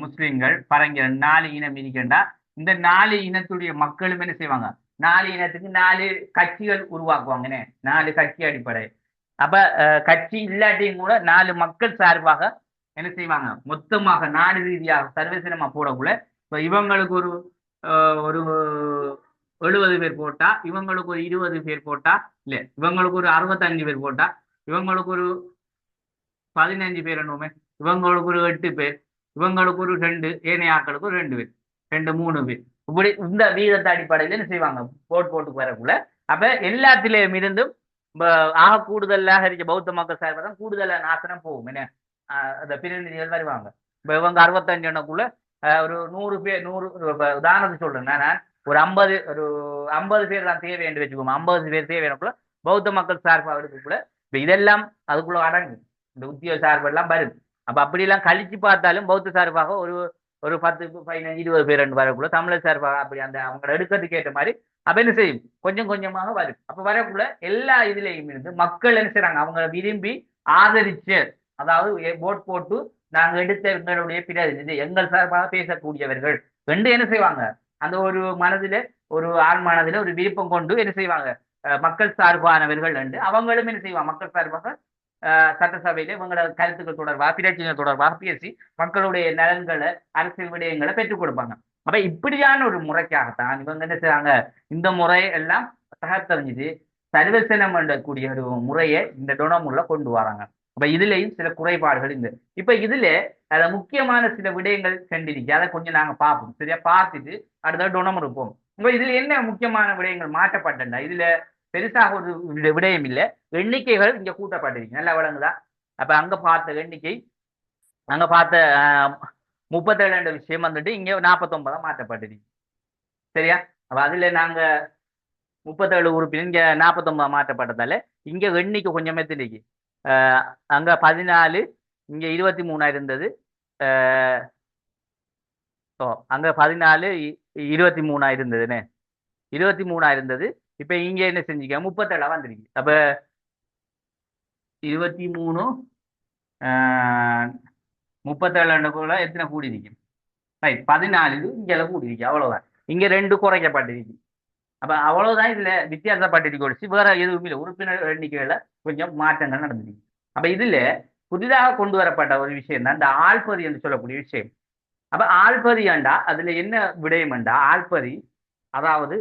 முஸ்லிம்கள், பரங்கிகள் 4 இனம் இருக்கின்றா. இந்த 4 இனத்துடைய மக்களும் என்ன செய்வாங்க, 4 இனத்துக்கு 4 கட்சிகள் உருவாக்குவாங்கன்னு 4 கட்சி அடிப்படை. அப்ப கட்சி இல்லாட்டியும் கூட 4 மக்கள் சார்பாக என்ன செய்வாங்க, மொத்தமாக நாடு ரீதியாக சர்வசனமா போடக்குள்ள இப்ப இவங்களுக்கு ஒரு 70 பேர் போட்டா, இவங்களுக்கு ஒரு 20 பேர் போட்டா, இல்ல இவங்களுக்கு ஒரு 65 பேர் போட்டா, இவங்களுக்கு ஒரு 15 பேர் என்னுமே, இவங்களுக்கு ஒரு 8 பேர், இவங்களுக்கு ஒரு 2, ஏனைய ஆக்களுக்கு ஒரு 2 பேர், 2 3 பேர், இப்படி இந்த வீதத்தை அடிப்படையில் என்ன செய்வாங்க போட்டு வரக்குள்ள. அப்ப எல்லாத்திலேயும் இருந்தும் ஆக கூடுதலாக இருக்க பௌத்த மக்கள் சார்பாக தான் கூடுதலாக நாசனம் போகும் என்ன, அந்த பிரதிநிதிகள் வருவாங்க. இப்ப இவங்க 65 எண்ணக்குள்ள ஒரு 100 பேர் 100 உதாரணத்துக்கு சொல்றேன் நான், ஒரு 50 பேர் தான் தேவை என்று வச்சுக்கோங்க. 50 பேர் தேவையானக்குள்ள பௌத்த மக்கள் சார்பாக எடுக்கக்குள்ள இப்ப இதெல்லாம் அதுக்குள்ள அடங்கும். இந்த உத்தியோக சார்பெல்லாம் வரும். அப்ப அப்படியெல்லாம் கழிச்சு பார்த்தாலும் பௌத்த சார்பாக ஒரு 10 15 20 பேர் ரெண்டு வரக்குள்ள தமிழர் சார்பாக அப்படி அந்த அவங்க எடுக்கிறதுக்கு ஏற்ற மாதிரி அப்ப என்ன செய்யும் கொஞ்சம் கொஞ்சமாக வரும். அப்ப வரக்குள்ள எல்லா இதுலையும் இருந்து மக்கள் என்ன செய்யறாங்க, அவங்க விரும்பி ஆதரிச்சு, அதாவது போட் போட்டு நாங்க எடுத்த எங்களுடைய பிரதிநிதி எங்கள் சார்பாக பேசக்கூடியவர்கள் ரெண்டு என்ன செய்வாங்க, அந்த ஒரு மனதில ஒரு ஆள் மனதில ஒரு விருப்பம் கொண்டு என்ன செய்வாங்க, மக்கள் சார்பானவர்கள் என்று அவங்களும் என்ன செய்வாங்க மக்கள் சார்பாக சட்டசபையில இவங்களோட கருத்துக்கள் தொடர்பாக பிரச்சனை தொடர்பாக பேசி மக்களுடைய நலன்களை அரசியல் விடயங்களை பெற்றுக் கொடுப்பாங்க. அப்ப இப்படியான ஒரு முறைக்காகத்தான் இவங்க என்ன செய்றாங்க, இந்த முறை எல்லாம் தகர்த்தறிஞ்சிட்டு சர்வசனம் பண்ணக்கூடிய ஒரு முறையை இந்த டொனமுள்ள கொண்டு வராங்க. அப்ப இதுலயும் சில குறைபாடுகள் இந்த இப்ப இதுல முக்கியமான சில விடயங்கள் கண்டிருக்கு, அதை கொஞ்சம் நாங்க பார்ப்போம் சரியா, பார்த்துட்டு அடுத்த டொனம் இருப்போம். இப்ப இதுல என்ன முக்கியமான விடயங்கள் மாற்றப்பட்டா, இதுல பெருசாக ஒரு விடயம் இல்லை, எண்ணிக்கைகள் இங்க கூட்டப்பட்டிருக்கு நல்லா விளங்குதா. அப்ப அங்க பார்த்த எண்ணிக்கை அங்க பார்த்த 37 விஷயம் வந்துட்டு இங்க 49 மாற்றப்பட்டிருக்கு சரியா. அப்ப அதுல நாங்க 37 உறுப்பினர் இங்க 49 மாற்றப்பட்டதால இங்க எண்ணிக்கை கொஞ்சமே தெரியுது. அங்க 14 இங்க 23 இருந்தது. அங்க 14 23 இருந்ததுன்னு 23 இருந்தது. இப்ப இங்க என்ன செஞ்சுக்க 37 வந்துருக்கு. அப்ப 23 37 எத்தனை கூடிருக்கு, ரைட் 14 இங்க கூடிருக்கு, அவ்வளவுதான். இங்க 2 குறைக்கப்பட்டிருக்கு. அப்ப அவ்வளவுதான் இதுல வித்தியாசப்பட்டிருக்கு, வேற எதுவும் இல்லை. உறுப்பினர் எண்ணிக்கைகள்ல கொஞ்சம் மாற்றங்கள் நடந்திருக்கு. அப்ப இதுல புதிதாக கொண்டு வரப்பட்ட ஒரு விஷயம் தான் இந்த ஆள்பதி என்று சொல்லக்கூடிய விஷயம். அப்ப ஆள்பதி ஏண்டா அதுல என்ன விடயம் என்றா, ஆள்பதி அதாவது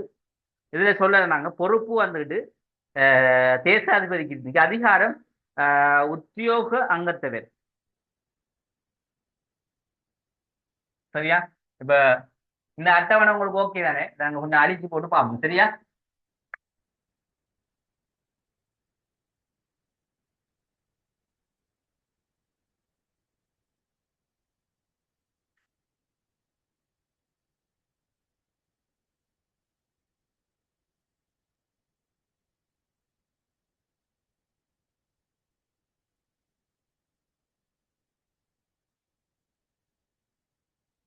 இதுல சொல்ல நாங்க பொறுப்பு வந்துட்டு தேசாதிபதிக்கு அதிகாரம் உத்தியோக அங்கத்தவர். சரியா? இப்ப இந்த அட்டவணை உங்களுக்கு ஓகே தானே? நாங்க கொஞ்சம் அழிச்சு போட்டு பார்ப்போம். சரியா?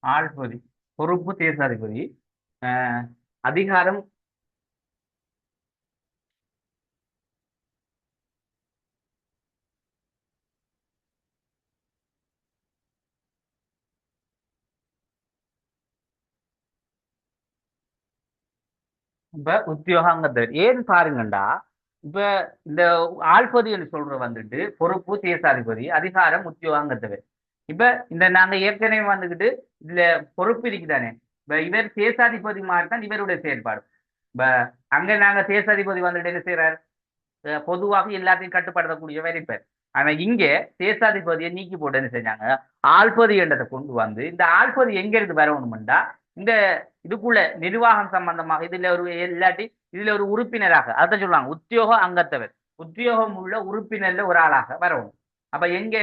ஆள்பதி, பொறுப்பு தேசாதிபதி, ஆஹ் அதிகாரம். இப்ப உத்தியோகங்கிறது ஏன் பாருங்கண்டா, இப்ப இந்த ஆள்பதி என்று சொல்ற வந்துட்டு பொறுப்பு தேசாதிபதி, அதிகாரம் உத்தியோகங்கிறது. இப்ப இந்த நாங்க ஏற்கனவே வந்துகிட்டு இதுல பொறுப்பு இருக்குதானே, இப்ப இவர் தேசாதிபதி மாதிரி தான் இவருடைய செயல்பாடு. இப்ப அங்க நாங்க தேசாதிபதி வந்துட்டு என்ன செய்யறாரு, பொதுவாக எல்லாத்தையும் கட்டுப்படுத்தக்கூடியவர் இருப்பார். ஆனா இங்கே தேசாதிபதியை நீக்கி போட்டு என்ன செஞ்சாங்க, ஆள்பதி என்றதை கொண்டு வந்து இந்த ஆள்பதி எங்க இருந்து வரணும்டா, இந்த இதுக்குள்ள நிர்வாகம் சம்பந்தமாக இதுல ஒரு இல்லாட்டி இதுல ஒரு உறுப்பினராக அதான் சொல்லுவாங்க உத்தியோக அங்கத்தவர், உத்தியோகம் உள்ள உறுப்பினர்ல ஒரு ஆளாக வரணும். அப்ப எங்க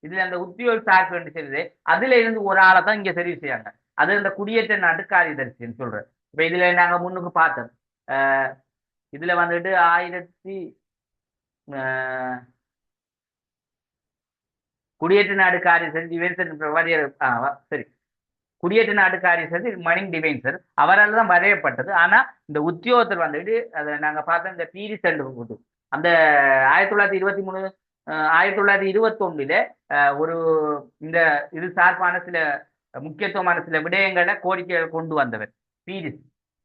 இதுல அந்த உத்தியோக சார்பு என்று செய்யுது, அதுல இருந்து ஒரு ஆளை தான் இங்க தெரிவு செய்யாங்க. அது இந்த குடியேற்ற நாட்டு காரியதரிசின்னு சொல்றேன். இப்ப இதுல நாங்க முன்னுக்கு பார்த்தோம். அஹ் இதுல வந்துட்டு அஹ் குடியேற்ற நாடு காரியதரிசி சரி, குடியேற்ற நாட்டு காரியதரிசி மணிங் டிவைன்சர் அவரால் தான் வரையப்பட்டது. ஆனா இந்த உத்தியோகத்தர் வந்துட்டு அதை நாங்க பார்த்தோம் இந்த பீரி சென்று அந்த 1923 1921 ஒரு இந்த இது சார்பான சில முக்கியத்துவமான சில விடயங்களை கோரிக்கைகள் கொண்டு வந்தவர் பீரிஸ்.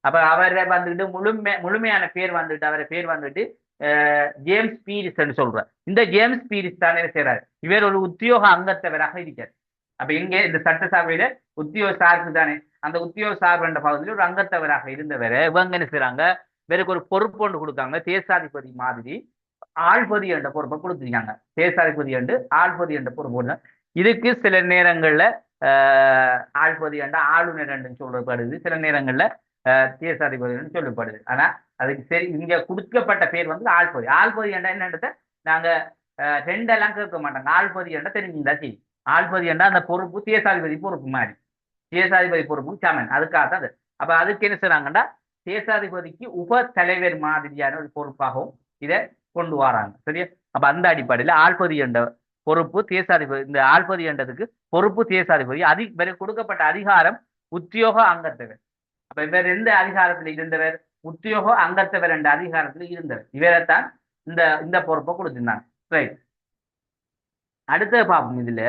அப்ப அவரை வந்துட்டு முழுமையான பேர் வந்துட்டு அவரை பேர் வந்துட்டு ஜேம்ஸ் பீரிஸ் சொல்றார். இந்த ஜேம்ஸ் பீரிஸ் தானே செய்றாரு, இவர் ஒரு உத்தியோக அங்கத்தவராக இருக்கார். அப்ப எங்க இந்த சட்டசபையில உத்தியோக சார்பு தானே, அந்த உத்தியோக சார்பு என்ற பகுதியில் ஒரு அங்கத்தவராக இருந்தவரை இவங்க என்ன செய்றாங்க, இவருக்கு ஒரு பொறுப்பு ஒன்று கொடுக்காங்க. தேசாதிபதி மாதிரி ஆள்பதி என்ற பொறுப்பை கொடுத்துருக்காங்க. தேசாதிபதி என்று ஆள்பதி என்ற பொறுப்பு. இதுக்கு சில நேரங்கள்ல ஆள்பதி என்ற ஆளுநர் என்று சொல்லப்படுது, சில நேரங்கள்ல தேசாதிபதி என்று சொல்லப்படுது. ஆனா அதுக்கு சரி இங்க கொடுக்கப்பட்ட பேர் வந்து ஆள்பதி. ஆள்பதி என்ற என்னன்றத நாங்க ரெண்டெல்லாம் கேட்க மாட்டாங்க. ஆள்பதி என்ற தெரிஞ்சுங்களா? சரி, ஆள்பதி என்ற அந்த பொறுப்பு தேசாதிபதி பொறுப்பு மாதிரி, தேசாதிபதி பொறுப்பு சமன் அதுக்காக தான் அது. அப்ப அதுக்கு என்ன செய்றாங்கன்னா, தேசாதிபதிக்கு உப தலைவர் மாதிரியான ஒரு பொறுப்பாகவும் இதை கொண்டு வராங்க. சரியா? அப்ப அந்த அடிப்படையில் ஆள்பதி என்ற பொறுப்பு தேசாதிபதி, இந்த ஆள்பதி என்றதுக்கு பொறுப்பு தேசாதிபதி. இவருக்கு கொடுக்கப்பட்ட அதிகாரம் உத்தியோக அங்கத்தவர். அப்ப இவர் எந்த அதிகாரத்தில் இருந்தவர், உத்தியோக அங்கத்தவர் என்ற அதிகாரத்தில் இருந்தவர். இவரைத்தான் இந்த இந்த பொறுப்பை கொடுத்திருந்தாங்க. ரைட், அடுத்த பார்ப்போம். இதுல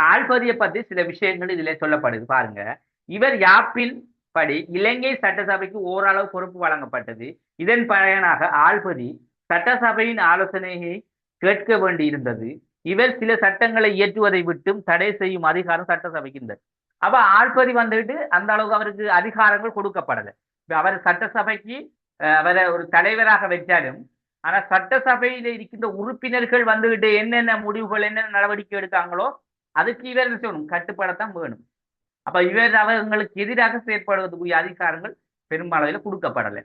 ஆள்பதியை பத்தி சில விஷயங்கள் இதுல சொல்லப்படுது பாருங்க. இவர் யாப்பின் படி இலங்கை சட்டசபைக்கு ஓரளவு பொறுப்பு வழங்கப்பட்டது. இதன் பயனாக ஆள்பதி சட்டசபையின் ஆலோசனையை கேட்க வேண்டி இருந்தது. இவர் சில சட்டங்களை இயற்றுவதை விட்டும் தடை செய்யும் அதிகாரம் சட்டசபைக்கு இருந்தது. அப்ப ஆள்பதி வந்துட்டு அந்த அளவுக்கு அவருக்கு அதிகாரங்கள் கொடுக்கப்படலை. அவர் சட்டசபைக்கு அவரை ஒரு தலைவராக வச்சாலும், ஆனா சட்டசபையில இருக்கின்ற உறுப்பினர்கள் வந்துகிட்டு என்னென்ன முடிவுகள் என்னென்ன நடவடிக்கை எடுக்காங்களோ அதுக்கு இவர் சொல்லணும், கட்டுப்படத்தான் வேணும். அப்ப இவர் அவங்களுக்கு எதிராக செயற்படுவதற்குரிய அதிகாரங்கள் பெரும்பாலும் கொடுக்கப்படலை.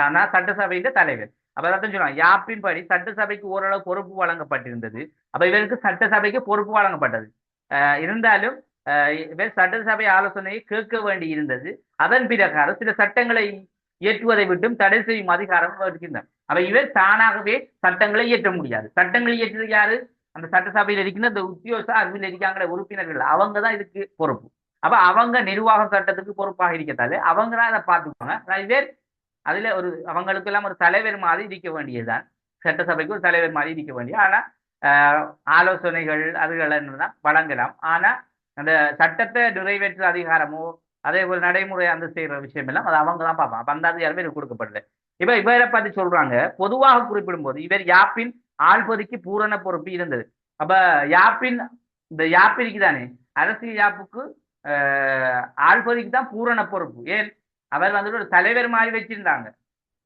ஆனா சட்டசபையில தலைவர். அப்ப அதான் சொல்லுவாங்க, யாப்பின் படி சட்டசபைக்கு ஓரளவு பொறுப்பு வழங்கப்பட்டிருந்தது. அப்ப இவருக்கு சட்டசபைக்கு பொறுப்பு வழங்கப்பட்டது. இருந்தாலும் இவர் சட்டசபை ஆலோசனையை கேட்க வேண்டி இருந்தது. அதன் பிரகாரம் சில சட்டங்களை இயற்றுவதை விட்டும் தடை செய்யும் அதிகாரம் இருக்கின்றன. அப்ப இவர் தானாகவே சட்டங்களை இயற்ற முடியாது. சட்டங்களை இயற்றுறது யாரு? அந்த சட்டசபையில் இருக்கின்ற அந்த உத்தியோக அறிவில் இருக்காங்கிற உறுப்பினர்கள், அவங்க தான் இதுக்கு பொறுப்பு. அப்ப அவங்க நிர்வாக சட்டத்துக்கு பொறுப்பாக இருக்கிறதால அவங்க தான் அதை பார்த்துப்பாங்க. இவர் அதுல ஒரு அவங்களுக்கு எல்லாம் ஒரு தலைவர் மாதிரி இருக்க வேண்டியதுதான். சட்டசபைக்கு ஒரு தலைவர் மாதிரி இருக்க வேண்டிய, ஆனா ஆலோசனைகள் அதுகள் தான் வழங்கலாம். ஆனா அந்த சட்டத்தை நிறைவேற்ற அதிகாரமோ அதே போல நடைமுறை அந்த செய்யற விஷயம் எல்லாம் அது அவங்க தான் பார்ப்பாங்க. அப்ப அந்த அதிகாரமே இவருக்கு கொடுக்கப்படல. இப்ப இவரை பத்தி சொல்றாங்க, பொதுவாக குறிப்பிடும் போது இவர் யாப்பின் ஆள்பதிக்கு பூரண பொறுப்பு இருந்தது. அப்ப யாப்பின் இந்த யாப்பிற்கு தானே அரசியல் யாப்புக்கு ஆள்பதிக்கு தான் பூரண பொறுப்பு. ஏன், அவர் வந்துட்டு ஒரு தலைவர் மாதிரி வச்சிருந்தாங்க.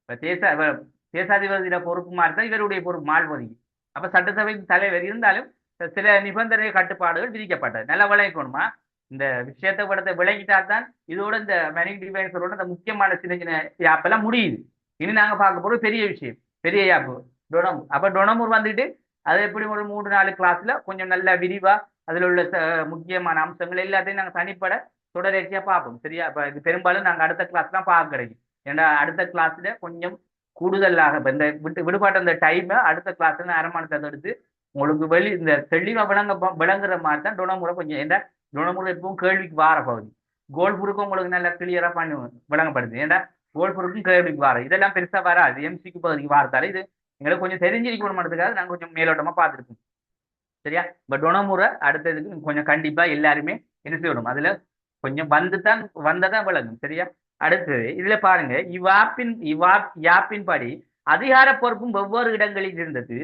இப்ப தேசாதிபதியிட பொறுப்பு மாதிரி தான் இவருடைய பொறுப்பு மாழ்வதிக்கு. அப்ப சட்டசபை தலைவர் இருந்தாலும் சில நிபந்தனை கட்டுப்பாடுகள் விதிக்கப்பட்டது. நல்ல விளைவிக்கணுமா இந்த விஷயத்தை படத்தை விளங்கிட்டா தான் இதோட இந்த மெனிக் டிவைஸரோட இந்த முக்கியமான சின்ன சின்ன யாப்பெல்லாம் முடியுது. இனி நாங்க பார்க்க போறது பெரிய விஷயம், பெரிய யாப்பு டொனமூர். அப்ப டொனமூர் வந்துட்டு அது எப்படி ஒரு 3-4 கிளாஸ்ல கொஞ்சம் நல்ல விரிவா அதுல உள்ள முக்கியமான அம்சங்கள் எல்லாத்தையும் நாங்க தனிப்பட தொடர்ச்சியா பார்ப்போம். சரியா? அப்ப இது பெரும்பாலும் நாங்க அடுத்த கிளாஸ் தான் பார்க்க கிடைக்கும். ஏன்னா அடுத்த கிளாஸ்ல கொஞ்சம் கூடுதலாக இப்ப இந்த விடுபாட்ட இந்த டைமை அடுத்த கிளாஸ்ல அரை மணி நேரத்தை எடுத்து உங்களுக்கு இந்த தெளிவா விளங்குற மாதிரி தான் டொனமுறை கொஞ்சம். ஏன்னா டொனமுறை எப்பவும் கேள்விக்கு வார பகுதி. கோல்புருக்கும் உங்களுக்கு நல்லா கிளியரா பண்ணி விளங்கப்படுது. ஏன்னா கோல்புருக்கும் கேள்விக்கு வார இதெல்லாம் பெருசா வராது. எம்சிக்கு பகுதிக்கு வாரத்தால இது எங்களுக்கு கொஞ்சம் தெரிஞ்சிருக்கணும்ன்றதுக்காக நாங்க கொஞ்சம் மேலோட்டமா பார்த்துருக்கோம். சரியா? இப்ப டொனமுறை அடுத்ததுக்கு கொஞ்சம் கண்டிப்பா எல்லாருமே என்ன செய்யணும், அதுல கொஞ்சம் வந்ததான் விளங்கும். சரியா? அடுத்தது இதுல பாருங்க, யாப்பின் படி அதிகார பொறுப்பும் வெவ்வேறு இடங்களில் இருந்தது.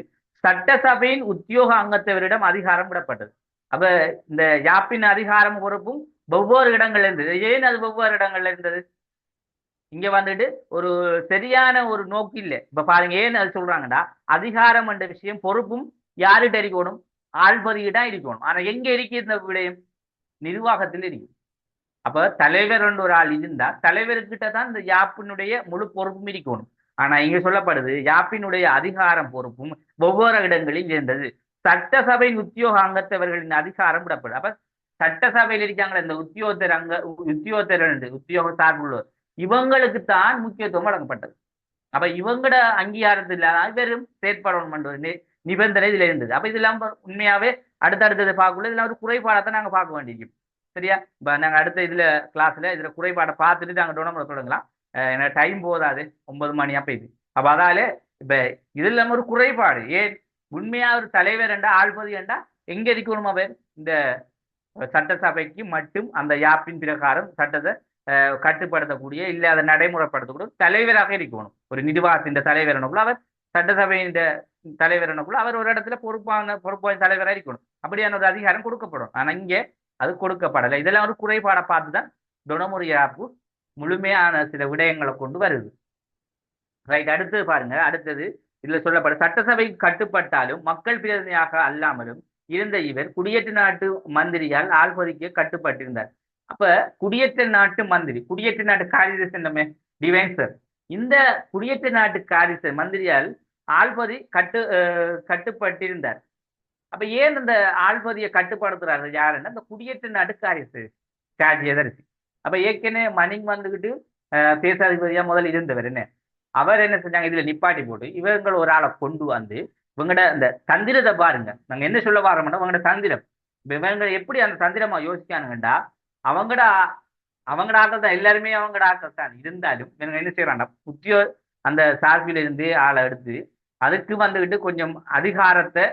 சட்டசபையின் உத்தியோக அங்கத்தவரிடம் அதிகாரம் விடப்பட்டது. அப்ப இந்த யாப்பின் அதிகாரம் பொறுப்பும் வெவ்வேறு இடங்கள்ல இருந்தது. ஏன் அது வெவ்வேறு இடங்கள்ல இருந்தது? இங்க வந்துட்டு ஒரு சரியான ஒரு நோக்கு இல்லை. இப்ப பாருங்க ஏன்னு அது சொல்றாங்கடா, அதிகாரம் என்ற விஷயம் பொறுப்பும் யாருகிட்ட இருக்கணும், ஆள்பதியிடம் இருக்கணும். ஆனா எங்க இருக்கு இந்த விடயம்? நிர்வாகத்தில் இருக்கு. அப்ப தலைவர் என்ற ஒரு ஆள் இருந்தா தலைவர்கிட்ட தான் இந்த யாப்பினுடைய முழு பொறுப்பும் இருக்கணும். ஆனா இங்க சொல்லப்படுது யாப்பினுடைய அதிகாரம் பொறுப்பும் ஒவ்வொரு இடங்களில் இருந்தது. சட்டசபையின் உத்தியோக அங்கத்தவர்களின் அதிகாரம் விடப்படும். அப்ப சட்டசபையில் இருக்காங்களே இந்த உத்தியோக சார்புள்ளவர், இவங்களுக்கு தான் முக்கியத்துவம் வழங்கப்பட்டது. அப்ப இவங்கட அங்கீகாரத்தில் இல்லாத வெறும் செயற்படணும் நிபந்தனை இதுல இருந்தது. அப்ப இதெல்லாம் உண்மையாவே அடுத்தடுத்தது பார்க்கல இதெல்லாம் ஒரு குறைபாடத்தை நாங்க பார்க்க வேண்டியிருக்கும். சரியா? இப்ப நாங்க அடுத்த கிளாஸ்ல இதுல குறைபாடை பார்த்துட்டு நாங்க டொனமுறை தொடங்கலாம். ஏன்னா டைம் போதாது, 9 மணி அப்ப இது. அப்ப அதால இப்ப இதுல ஒரு குறைபாடு ஏன், உண்மையா ஒரு தலைவர் என்றா ஆள்பதி என்றா எங்க இருக்கணும், அவர் இந்த சட்டசபைக்கு மட்டும் அந்த யாப்பின் பிரகாரம் சட்டத்தை கட்டுப்படுத்தக்கூடிய இல்ல அதை நடைமுறைப்படுத்தக்கூடிய தலைவராக இருக்கணும். ஒரு நிர்வாகத்தின் தலைவர் எனக்குள்ள அவர் சட்டசபையின் தலைவர் எனக்குள்ள அவர் ஒரு இடத்துல பொறுப்பான தலைவராக இருக்கணும். அப்படியான ஒரு அதிகாரம் கொடுக்கப்படும். ஆனா இங்கே அது கொடுக்கப்படலை. இதெல்லாம் ஒரு குறைபாடை பார்த்துதான் டொனமுறை ஆப்பு முழுமையான சில விடயங்களை கொண்டு வருது. ரைட், அடுத்தது பாருங்க. அடுத்தது இதுல சொல்லப்பட சட்டசபை கட்டுப்பட்டாலும் மக்கள் பிரதிநிதியாக அல்லாமலும் இருந்த இவர் குடியேற்ற நாட்டு மந்திரியால் ஆள்பதிக்கு கட்டுப்பட்டிருந்தார். அப்ப குடியேற்ற நாட்டு மந்திரி, குடியேற்ற நாட்டு காரியம் டிவைன்சர், இந்த குடியேற்ற நாட்டு காரியம் மந்திரியால் ஆள்பதி கட்டுப்பட்டிருந்தார். அப்ப ஏன் இந்த ஆள்பதியை கட்டுப்படுத்துறாரு யாருன்னா இந்த குடியேற்ற நாட்டு காரியதரிசி. அப்ப ஏற்கனவே மணிங் வந்துகிட்டு தேசாதிபதியா முதல் இருந்தவர் என்ன, அவர் என்ன செஞ்சாங்க, இதுல நிப்பாட்டி போட்டு இவங்க ஒரு ஆளை கொண்டு வந்து இவங்கட இந்த தந்திரத்தை பாருங்க. நாங்க என்ன சொல்ல வரோம்னா இவங்கட தந்திரம். இவங்க எப்படி அந்த தந்திரமா யோசிக்கானுங்கண்டா, அவங்கட ஆக்கள் தான், எல்லாருமே அவங்கட ஆக்கள் தான். இருந்தாலும் இவங்க என்ன செய்யறாங்க, அந்த சார்பில் இருந்து ஆளை எடுத்து அதுக்கு வந்துகிட்டு கொஞ்சம் அதிகாரத்தை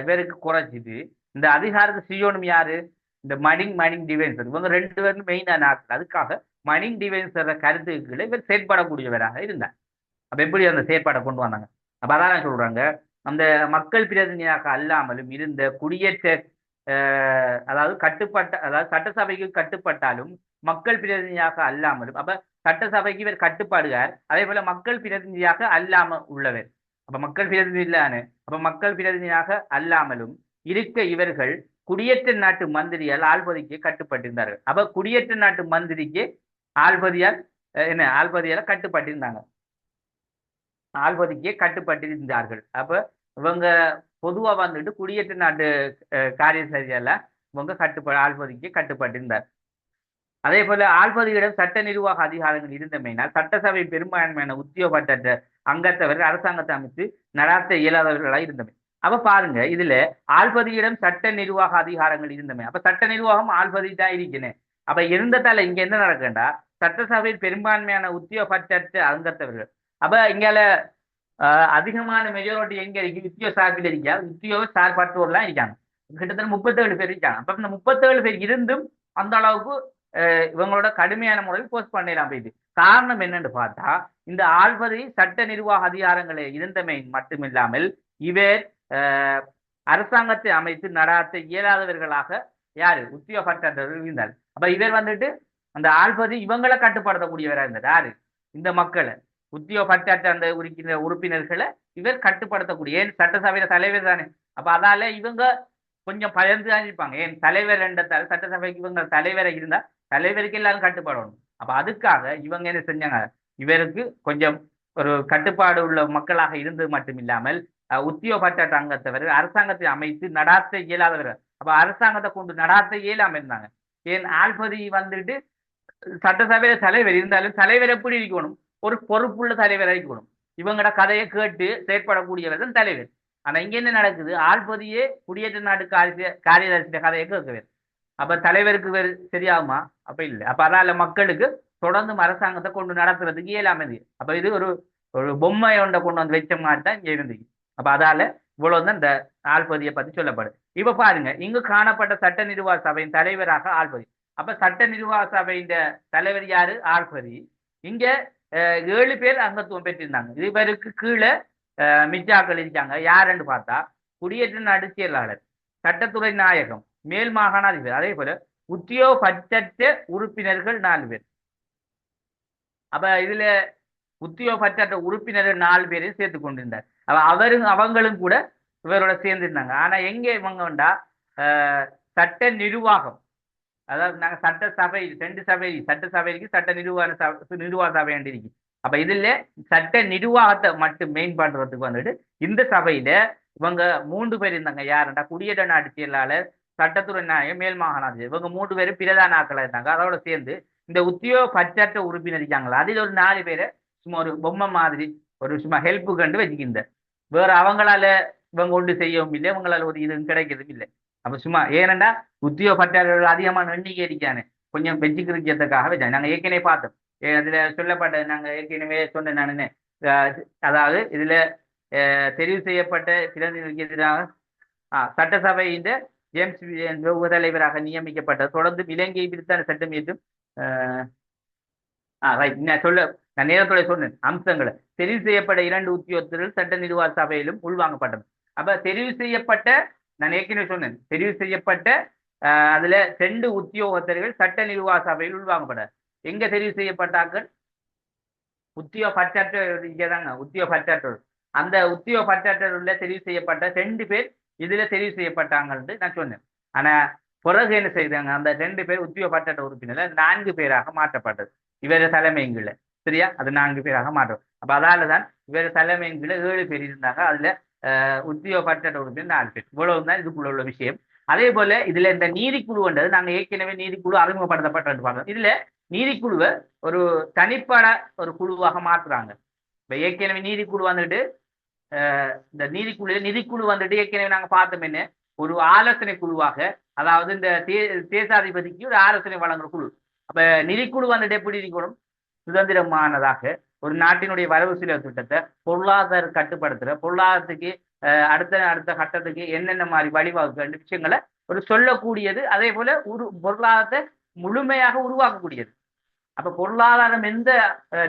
இவருக்கு குறைச்சிட்டு இந்த அதிகாரத்தை செய்யணும் யாரு, இந்த மணிங் டிவைன்சர். இவங்க 2 பேரும் மெயினான ஆட்கள். அதுக்காக மணிங் டிவைன்சர் கருத்துக்களை இவர் செயற்படக்கூடியவராக இருந்தார். அப்ப எப்படி அந்த செயற்பாடை கொண்டு வந்தாங்க? அப்ப அதான் சொல்றாங்க, அந்த மக்கள் பிரதிநிதியாக அல்லாமலும் இருந்த குடியேற்ற அதாவது சட்டசபைக்கு கட்டுப்பட்டாலும் மக்கள் பிரதிநிதியாக அல்லாமலும், அப்ப சட்டசபைக்கு இவர் கட்டுப்பாடுகார், அதே போல மக்கள் பிரதிநிதியாக அல்லாம உள்ளவர். அப்ப மக்கள் பிரதிநிதி இல்லானு, அப்ப மக்கள் பிரதிநிதியாக அல்லாமலும் இருக்க இவர்கள் குடியேற்ற நாட்டு மந்திரியால் ஆள்பதிக்கு கட்டுப்பட்டிருந்தார்கள். அப்ப குடியேற்ற நாட்டு மந்திரிக்கு ஆள்பதியால கட்டுப்பட்டிருந்தாங்க, ஆள்பதிக்கே கட்டுப்பட்டிருந்தார்கள். அப்ப இவங்க பொதுவா வந்துட்டு குடியேற்ற நாட்டு காரியசரியால இவங்க ஆள்பதிக்கு கட்டுப்பட்டிருந்தார். அதே போல ஆள்பதியிடம் சட்ட நிர்வாக அதிகாரங்கள் இருந்தமையினால் சட்டசபை பெரும்பான்மையான உத்தியோகப்பட்ட அங்கத்தவர்கள் அரசாங்கத்தை அமைத்து நடாத்த இயலாதவர்களாக இருந்தமை. அப்ப பாருங்க, இதுல ஆள்பதியிடம் சட்ட நிர்வாக அதிகாரங்கள் இருந்தமை. அப்ப சட்ட நிர்வாகம் ஆள்பதி தான் இருக்கிறேன். அப்ப இருந்ததால இங்க என்ன நடக்குண்டா, சட்டசபை பெரும்பான்மையான உத்தியோகப்பட்ட அங்கத்தவர்கள். அப்ப இங்கால அதிகமான மெஜாரிட்டி எங்க இருக்கு, உத்தியோக சார்பில் இருக்கா, உத்தியோக சார்பற்றோர்லாம் இருக்காங்க. கிட்டத்தட்ட 37 பேர் இருக்காங்க. அப்ப இந்த 37 பேர் இருந்தும் அந்த அளவுக்கு இவங்களோட கடுமையான முறையில் போஸ்ட் பண்ணலாம். போயிட்டு காரணம் என்னன்னு பார்த்தா, இந்த ஆள்பதி சட்ட நிர்வாக அதிகாரங்களை இருந்தமை மட்டுமில்லாமல் இவர் அரசாங்கத்தை அமைத்து நடாத்த இயலாதவர்களாக யாரு, உத்தியோகப்பட்டவர்கள் இருந்தார். அப்ப இவர் வந்துட்டு அந்த ஆள்பதி இவங்களை கட்டுப்படுத்தக்கூடியவராக இருந்தார். யாரு, இந்த மக்களை. உத்தியோகப்பற்ற அந்த உறுப்பினர்களை இவர் கட்டுப்படுத்தக்கூடிய ஏன் சட்டசபையில தலைவர் தானே. அப்ப அதால இவங்க கொஞ்சம் பயந்து தான் இருப்பாங்க. ஏன் தலைவர் என்றதால் சட்டசபைக்கு இவங்க தலைவரை இருந்தா தலைவருக்கு எல்லாரும் கட்டுப்படணும். அப்ப அதுக்காக இவங்க என்ன செஞ்சாங்க, இவருக்கு கொஞ்சம் ஒரு கட்டுப்பாடு உள்ள மக்களாக இருந்தது மட்டும் இல்லாமல் உத்தியோகப்பற்ற அங்கத்தவர் அரசாங்கத்தை அமைத்து நடாத்த இயலாதவர்கள். அப்ப அரசாங்கத்தை கொண்டு நடாத்த இயலாம இருந்தாங்க. ஏன் ஆல்பதி வந்துட்டு சட்டசபையில தலைவர் இருந்தாலும் தலைவர் எப்படி இருக்கணும், ஒரு பொறுப்புள்ள தலைவராக இருக்கணும். இவங்களோட கதையை கேட்டு செயற்படக்கூடியவர் தான் தலைவர். ஆனா இங்க என்ன நடக்குது, ஆள்பதியே குடியேற்ற நாட்டு காரியதர்சிய கதையை கேட்கவர். அப்ப தலைவருக்கு வேறு சரியாகுமா? அப்ப இல்லை. அப்ப அதால மக்களுக்கு தொடர்ந்து அரசாங்கத்தை கொண்டு நடத்துறதுக்கு இயலாமது. அப்ப இது ஒரு ஒரு பொம்மை ஒன்றை கொண்டு வந்து வச்ச மாதிரி தான் இங்க இருந்துச்சு. அப்ப அதால இவ்வளவுதான் இந்த ஆள்பதியை பத்தி சொல்லப்படுது. இப்ப பாருங்க, இங்கு காணப்பட்ட சட்ட நிர்வாக சபையின் தலைவராக ஆள்பதி. அப்ப சட்ட நிர்வாக சபையின் தலைவர் யாரு? ஆள்பதி. இங்க 7 பேர் அங்கத்துவம் பெற்றிருந்தாங்க. இது பேருக்கு கீழே மிச்சாக்கள் இருக்காங்க. யாருன்னு பார்த்தா குடியேற்ற நாடு செயலாளர், சட்டத்துறை நாயகம், மேல் மாகாண அதிபர், அதே போல உத்தியோகப்பற்ற உறுப்பினர்கள் 4 பேர். அப்ப இதுல உத்தியோகப்பற்ற உறுப்பினர்கள் 4 பேரையும் சேர்த்து கொண்டிருந்தார். அவங்களும் கூட இவரோட சேர்ந்திருந்தாங்க. ஆனா எங்க இவங்கண்டா சட்ட நிர்வாகம், அதாவது நாங்க சட்டசபை 2 சபை, சட்டசபைக்கு சட்ட நிர்வாக சபை இருக்கு. அப்ப இதுல சட்ட நிர்வாகத்தை மட்டும் மெயின் பண்றதுக்கு வந்துட்டு இந்த சபையில இவங்க 3 பேர் இருந்தாங்க. யாருண்டா குடியேற்ற நாட்டு செயலாளர், சட்டத்துறை நாயகம், மேல் மாகாணாதிபதி. இவங்க 3 பேரும் பிரதான ஆட்களா இருந்தாங்க. அதோட சேர்ந்து இந்த உத்தியோகப்பற்ற உறுப்பினர் இருக்காங்களா, அதில் ஒரு 4 பேரை சும்மா ஒரு பொம்மை மாதிரி ஒரு சும்மா ஹெல்ப்பு கண்டு வச்சுக்கின்ற. வேற அவங்களால இவங்க ஒன்று செய்யவும் இல்லை, இவங்களால ஒரு இது கிடைக்கிறதும் இல்லை. அப்ப சும்மா ஏனண்டா உத்தியோகப்பற்றாளர்கள் அதிகமான எண்ணிக்கை இருக்கானு கொஞ்சம் வச்சுக்கிறதுக்காக வச்சாங்க. நாங்க ஏற்கனவே பார்த்தோம். அதுல சொல்லப்பட்ட நாங்க ஏற்கனவே சொன்னேன் நானு, அதாவது இதுல தெரிவு செய்யப்பட்ட பிரதிநிதிக்கு எதிராக சட்டசபையின் ஜேம்ஸ் தலைவராக நியமிக்கப்பட்ட தொடர்ந்து இலங்கை பிரித்தான சட்டம் ஏற்றும் நான் நேரத்தோட சொன்னேன் அம்சங்களை. தெரிவு செய்யப்பட்ட 2 உத்தியோகத்தர்கள் சட்ட நிர்வாக சபையிலும் உள்வாங்கப்பட்டது. அப்ப தெரிவு செய்யப்பட்ட, நான் ஏற்கனவே சொன்னேன், தெரிவு செய்யப்பட்ட அதுல 2 உத்தியோகத்தர்கள் சட்ட நிர்வாக சபையில் உள்வாங்கப்பட்டார். எங்க தெரிவு செய்யப்பட்டார்கள்? உத்தியோகப்பற்றாங்க. உத்தியோகப்பற்றோர், அந்த உத்தியோகப்பற்றோர்ல தெரிவு செய்யப்பட்ட 2 பேர் இதுல தெரிவு செய்யப்பட்டாங்கன்னு நான் சொன்னேன். ஆனா பிறகு என்ன செய்தாங்க, அந்த 2 பேர் உத்தியோகப்பற்ற உறுப்பினர் 4 பேராக மாற்றப்பட்டது இவர தலைமைங்கள. சரியா? அது 4 பேராக மாற்றம். அப்ப அதாலதான் இவர தலைமைங்கள 7 பேர் இருந்தாங்க. அதுல உத்தியோகப்பற்ற உறுப்பினர் 4 பேர். இவ்வளவுதான் இதுக்குள்ள உள்ள விஷயம். அதே போல இதுல இந்த நீதிக்குழுன்றது நாங்க ஏற்கனவே நீதிக்குழு அறிமுகப்படுத்தப்பட்டு பார்த்தோம். இதுல நீதிக்குழுவை ஒரு தனிப்பட ஒரு குழுவாக மாற்றுறாங்க. இப்ப ஏற்கனவே நீதிக்குழு வந்துட்டு இந்த நிதிக்குழு வந்துட்டு ஏற்கனவே நாங்க பார்த்தோம் என்ன, ஒரு ஆலோசனை குழுவாக, அதாவது இந்த தேசாதிபதிக்கு ஒரு ஆலோசனை வழங்குற குழு. அப்ப நிதிக்குழு வந்துட்டு எப்படி இருக்கணும்? சுதந்திரமானதாக ஒரு நாட்டினுடைய வரவு செலவு திட்டத்தை பொருளாதார கட்டுப்படுத்துற, பொருளாதாரத்துக்கு அடுத்த கட்டத்துக்கு என்னென்ன மாதிரி வழிவகுக்கிற விஷயங்களை ஒரு சொல்லக்கூடியது. அதே போல பொருளாதாரத்தை முழுமையாக உருவாக்கக்கூடியது. அப்ப பொருளாதாரம் எந்த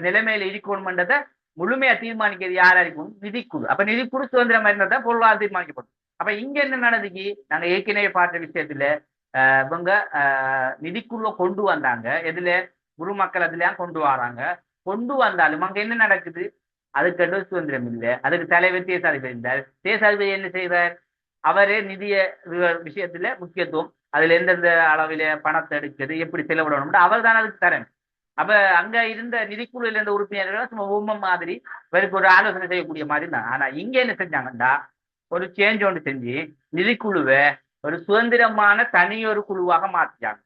நிலைமையில இருக்கணும்ன்றதை முழுமையா தீர்மானிக்கிறது யாரா இருக்கும்? நிதிக்குழு. அப்ப நிதிக்குழு சுதந்திரமா இருந்தா பொருளாதாரம் தீர்மானிக்கப்படும். அப்ப இங்க என்ன நடந்துச்சு, நாங்க ஏற்கனவே பார்த்த விஷயத்துல இவங்க நிதிக்குழுவை கொண்டு வந்தாங்க. எதுல? குரு மக்கள் அதுல கொண்டு வராங்க. கொண்டு வந்தாலும் அங்க என்ன நடக்குது? அதுக்கு சுதந்திரம் இல்லை. அதுக்கு தலைவர் தேசாதிபதி இருந்தார். தேசாதிபதி என்ன செய்தார்? அவரே நிதிய விஷயத்துல முக்கியத்துவம், அதுல எந்தெந்த அளவில பணத்தை எடுக்கிறது, எப்படி செலவிடணும், அவர் தான் அதுக்கு தரேன். அப்ப அங்க இருந்த நிதிக்குழுல இருந்த உறுப்பினர்கள் சும்மா உண்மை மாதிரி இவருக்கு ஒரு ஆலோசனை செய்யக்கூடிய மாதிரி தான். ஆனா இங்க என்ன செஞ்சாங்கண்டா, ஒரு சேஞ்ச் ஒன்று செஞ்சு நிதிக்குழுவை ஒரு சுதந்திரமான தனியொரு குழுவாக மாற்றிட்டாங்க.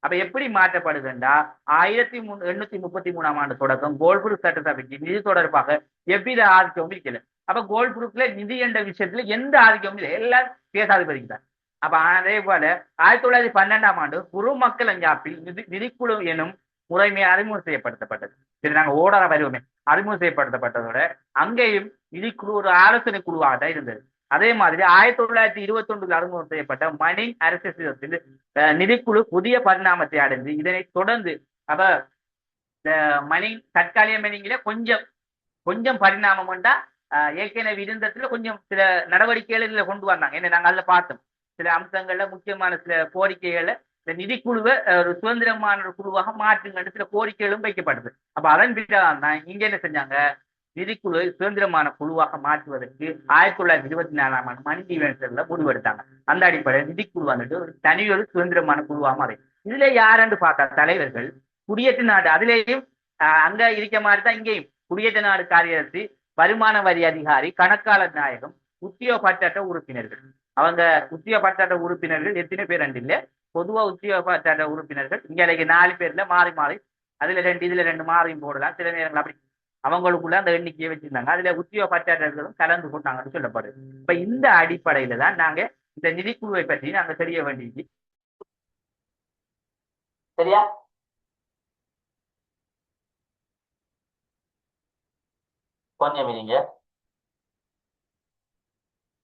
அப்ப எப்படி மாற்றப்படுதுண்டா, 1833ஆம் ஆண்டு தொடக்கம் கோல்புரூக் சட்டசபைக்கு நிதி தொடர்பாக எவ்வித ஆதிக்கமும் இருக்கல. அப்ப கோல்புரூக்ல நிதி என்ற விஷயத்துல எந்த ஆதிக்கமும் இல்லை, எல்லாம் தேசாதிபதிக்கு தான். அப்ப அதே போல 1912ஆம் ஆண்டு குரு மக்கள் அஞ்சாப்பில் நிதிக்குழு எனும் முறைமை அறிமுகம் செய்யப்படுத்தப்பட்டது. சரி, நாங்க ஓடர வருவோமே, அறிமுகம் செய்யப்படுத்தப்பட்டதோட அங்கேயும் நிதிக்குழு ஒரு ஆலோசனை குழுவாக தான் இருந்தது. அதே மாதிரி 1921 அறிமுகம் செய்யப்பட்ட மணிங் அரசியல் நிதிக்குழு புதிய பரிணாமத்தை அடைந்து இதனை தொடர்ந்து அப்ப மணிங் தற்காலிக மணிங்கில கொஞ்சம் பரிணாமம் உண்டா, ஏற்கனவே இருந்ததுல கொஞ்சம் சில நடவடிக்கைகளை கொண்டு வந்தாங்க. என்ன நாங்க அதுல பார்த்தோம். சில அம்சங்கள்ல முக்கியமான சில கோரிக்கைகள்ல இந்த நிதிக்குழுவை ஒரு சுதந்திரமான ஒரு குழுவாக மாற்றுங்கன்னு சில கோரிக்கைகளும் வைக்கப்படுது. அப்ப அதன் பிறகு தான் இங்க என்ன செஞ்சாங்க, நிதிக்குழு சுதந்திரமான குழுவாக மாற்றுவதற்கு 1924 ஆண்டு மணி டிவென்சர்ல முடிவெடுத்தாங்க. அந்த அடிப்படையில் நிதிக்குழு வந்துட்டு ஒரு தனி ஒரு சுதந்திரமான குழுவாக மாறி இதுல யாருன்னு பார்த்தா தலைவர்கள் குடியேற்ற நாடு அதுலேயும் அங்க இருக்க மாதிரி தான் இங்கேயும் குடியேற்ற நாடு காரியதர்சி, வருமான வரி அதிகாரி, கணக்காளர் நாயகம், உத்தியோகபற்ற உறுப்பினர்கள். அவங்க உத்தியோகபற்ற உறுப்பினர்கள் எத்தனை பேர் ரெண்டு இல்ல, பொதுவா உத்தியோகபற்ற உறுப்பினர்கள் இங்க 4 பேர்ல மாறி மாறி அதுல 2 இதுல 2 மாறியும் போடலாம். சில நேரங்கள் அப்படி அவங்களுக்குள்ள அந்த எண்ணிக்கையை வச்சிருந்தாங்க. அதுல உத்தியோகபற்றர்களும் கலந்து கொண்டாங்கன்னு சொல்லப்படுது. இப்ப இந்த அடிப்படையில தான் நாங்க இந்த நிதிக்குழுவை பற்றி நாங்க தெரிய வேண்டியது. சரியா? கொஞ்சம் மீனிங்க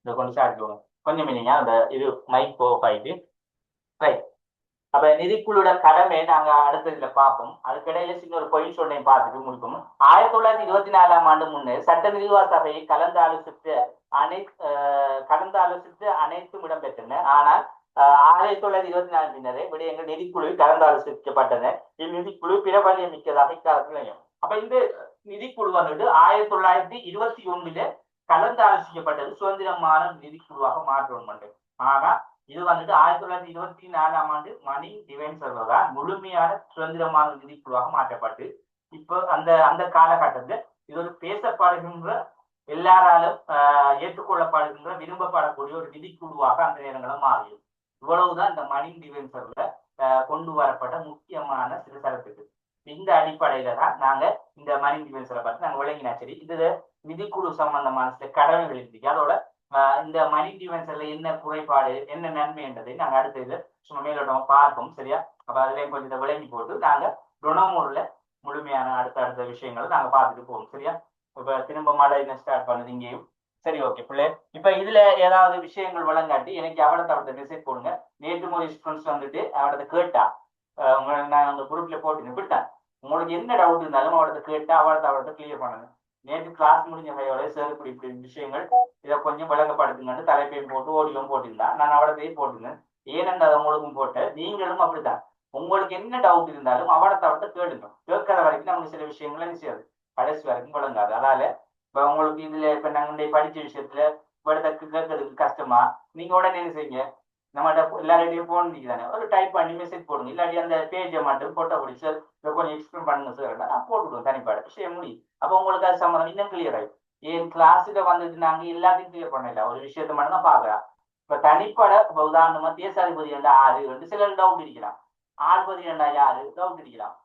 இந்த கொஞ்சம் சாப்பிடுவோம். கொஞ்சம் மீனிங்க அந்த இது மைக் ஆஃப் ஆயிட்டு ரைட். அப்ப நிதிக்குழுட கடமை நாங்க அடுத்ததுல பார்ப்போம். அதுக்கிடையில சின்ன ஒரு பொய் சொல்லையும் பார்த்துட்டு முடிப்போம். 1924 ஆண்டு முன்னே சட்ட நிர்வாக சபையை கலந்து ஆலோசித்து அனைத்தும் இடம்பெற்றன. ஆனால் 1924 பின்னரே விடயங்கள் நிதிக்குழு கலந்து ஆலோசிக்கப்பட்டன. இந்நிதிக்குழு பிரபல்யம் மிக்கதாக இக்காலத்திலையும். அப்ப இந்த நிதிக்குழு வந்துட்டு 1921 கலந்து ஆலோசிக்கப்பட்டது சுதந்திரமான நிதிக்குழுவாக மாற்றப்பட்டது. ஆனா இது வந்துட்டு 1924 ஆண்டு மணி டிவென்சர்ல தான் முழுமையான சுதந்திரமான நிதிக்குழுவாக மாற்றப்பட்டு இப்போ அந்த காலகட்டத்தில் இது ஒரு பேசப்படுகின்ற எல்லாராலும் ஏற்றுக்கொள்ளப்படுகின்ற விரும்பப்படக்கூடிய ஒரு நிதிக்குழுவாக அந்த நேரங்களும் மாறியது. இவ்வளவுதான் இந்த மணி டிவென்சர்ல கொண்டு வரப்பட்ட முக்கியமான சில சரத்துக்கு. இந்த அடிப்படையில தான் நாங்க இந்த மணி டிவென்சரை பார்த்து நாங்க விளங்கினா. சரி, இது நிதிக்குழு சம்பந்தமான சில கடமைகள் இருக்கு. அதோட இந்த மணி டிவென்சர்ல என்ன குறைபாடு என்ன நன்மை என்றதை நாங்க அடுத்த இது சும்மா மேலோட்டமா பார்ப்போம். சரியா? அப்ப அதுலயும் கொஞ்சம் விளங்கி போட்டு நாங்க டொனமூர்ல முழுமையான அடுத்த விஷயங்களை நாங்க பார்த்துட்டு போவோம். சரியா? இப்ப திரும்ப மழை ஸ்டார்ட் பண்ணுது இங்கேயும். சரி, ஓகே பிள்ளை. இப்ப இதுல ஏதாவது விஷயங்கள் வழங்காட்டி எனக்கு அவடத்தை மெசேஜ் போடுங்க. நேற்று ஒரு ஸ்டூடெண்ட்ஸ் வந்துட்டு அவடத்தை கேட்டா நான் அந்த குரூப்ல போட்டு விட்டேன். உங்களுக்கு என்ன டவுட் இருந்தாலும் அவடத்தை கேட்டா அவடத்தை கிளியர் பண்ணுங்க. நேற்று கிளாஸ் முடிஞ்ச கையோட சார் இப்படி விஷயங்கள் இதை கொஞ்சம் விளங்கப்படுத்துங்கன்னு தலைப்பையும் போட்டு ஓடியும் போட்டிருந்தா நான் அவடத்தையும் போட்டுங்க. ஏனென்று அதை உங்களுக்கும் போட்டு நீங்களும் அப்படித்தான். உங்களுக்கு என்ன டவுட் இருந்தாலும் அவடத்தை கேளுங்க. கேட்காத வரைக்கும் நமக்கு சில விஷயங்கள் என்ன செய்யாது, கடைசி வரைக்கும் விளங்காது. அதனால இப்ப உங்களுக்கு இதுல இப்ப நாங்க படிச்ச விஷயத்துல விடத்துக்கு கேட்கறதுக்கு கஷ்டமா நீங்க உடனே என்ன செய்யுங்க, நம்மகிட்ட எல்லாரையும் போன் தானே ஒரு டைப் பண்ணி மெசேஜ் போடுங்க. இல்லாட்டி அந்த பேஜை மட்டும் போட்டோ அப்படி சார் கொஞ்சம் எக்ஸ்பிளைன் பண்ணுங்க சார், நான் போட்டுவிடுவோம் தனிப்பாடு விஷயம் முடியும். அப்போ உங்களுக்கு அது சம்மந்தம் இன்னும் கிளியர் ஆகும். என் கிளாஸுக்கு வந்துட்டு நாங்க எல்லாத்தையும் கிளியர் பண்ணல, ஒரு விஷயத்த மட்டும் தான் பாக்குறோம். இப்ப தனிப்பட இப்ப உதாரணமா தேசாதிபதி ரெண்டு 6 சில டவுட் இருக்கிறான், ஆள்பதி ரெண்டா யாரு டவுட் இருக்கிறான்.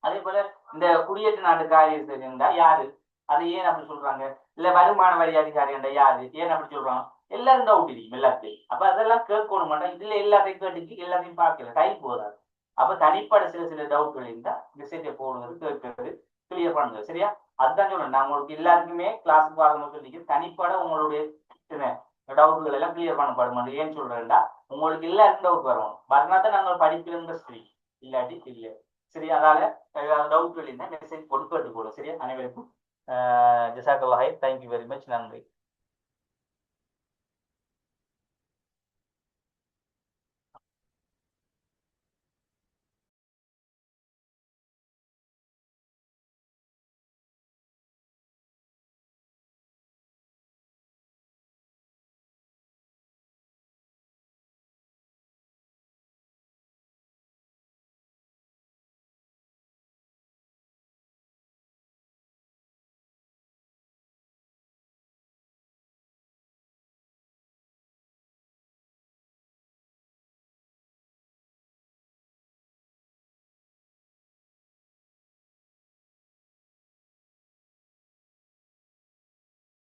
அதே போல இந்த குடியேற்ற நாட்டு காரியத்தில் இருந்தா யாரு, அது ஏன் அப்படி சொல்றாங்க, இல்ல வருமான வரி அதிகாரி என்றா யாரு ஏன் அப்படி சொல்றாங்க, எல்லாரும் டவுட் இருக்கும் எல்லாத்தையும். அப்ப அதெல்லாம் கேட்கணும் மாட்டோம். இதுல எல்லாத்தையும் கேட்டுக்கு எல்லாத்தையும் பார்க்கல, டைம் போதாது. அப்ப தனிப்பட சில டவுட்கள் இருந்தா மெசேஜை போடுறது கேட்கறது கிளியர் பண்ணுங்க. சரியா? அதுதான் சொல்றேன். நான் உங்களுக்கு எல்லாருக்குமே கிளாஸுக்கு வரணும் சொல்லி தனிப்பட உங்களுடைய டவுட்டுகள் எல்லாம் கிளியர் பண்ணப்படும். ஏன்னு சொல்றேன்டா உங்களுக்கு எல்லாருக்கும் டவுட் வரணும். வரனாதான் நாங்கள் படிப்பில் இன்ட்ரெஸ்ட் இல்லாட்டி இல்லை. சரி, அதனால ஏதாவது டவுட்கள் இருந்தால் மெசேஜ் போட்டு கேட்டுக்கொள்ளும். சரியா? அனைவருக்கும் ஜஸாக்கல்லாஹ், தேங்க்யூ வெரி மச், நன்றி.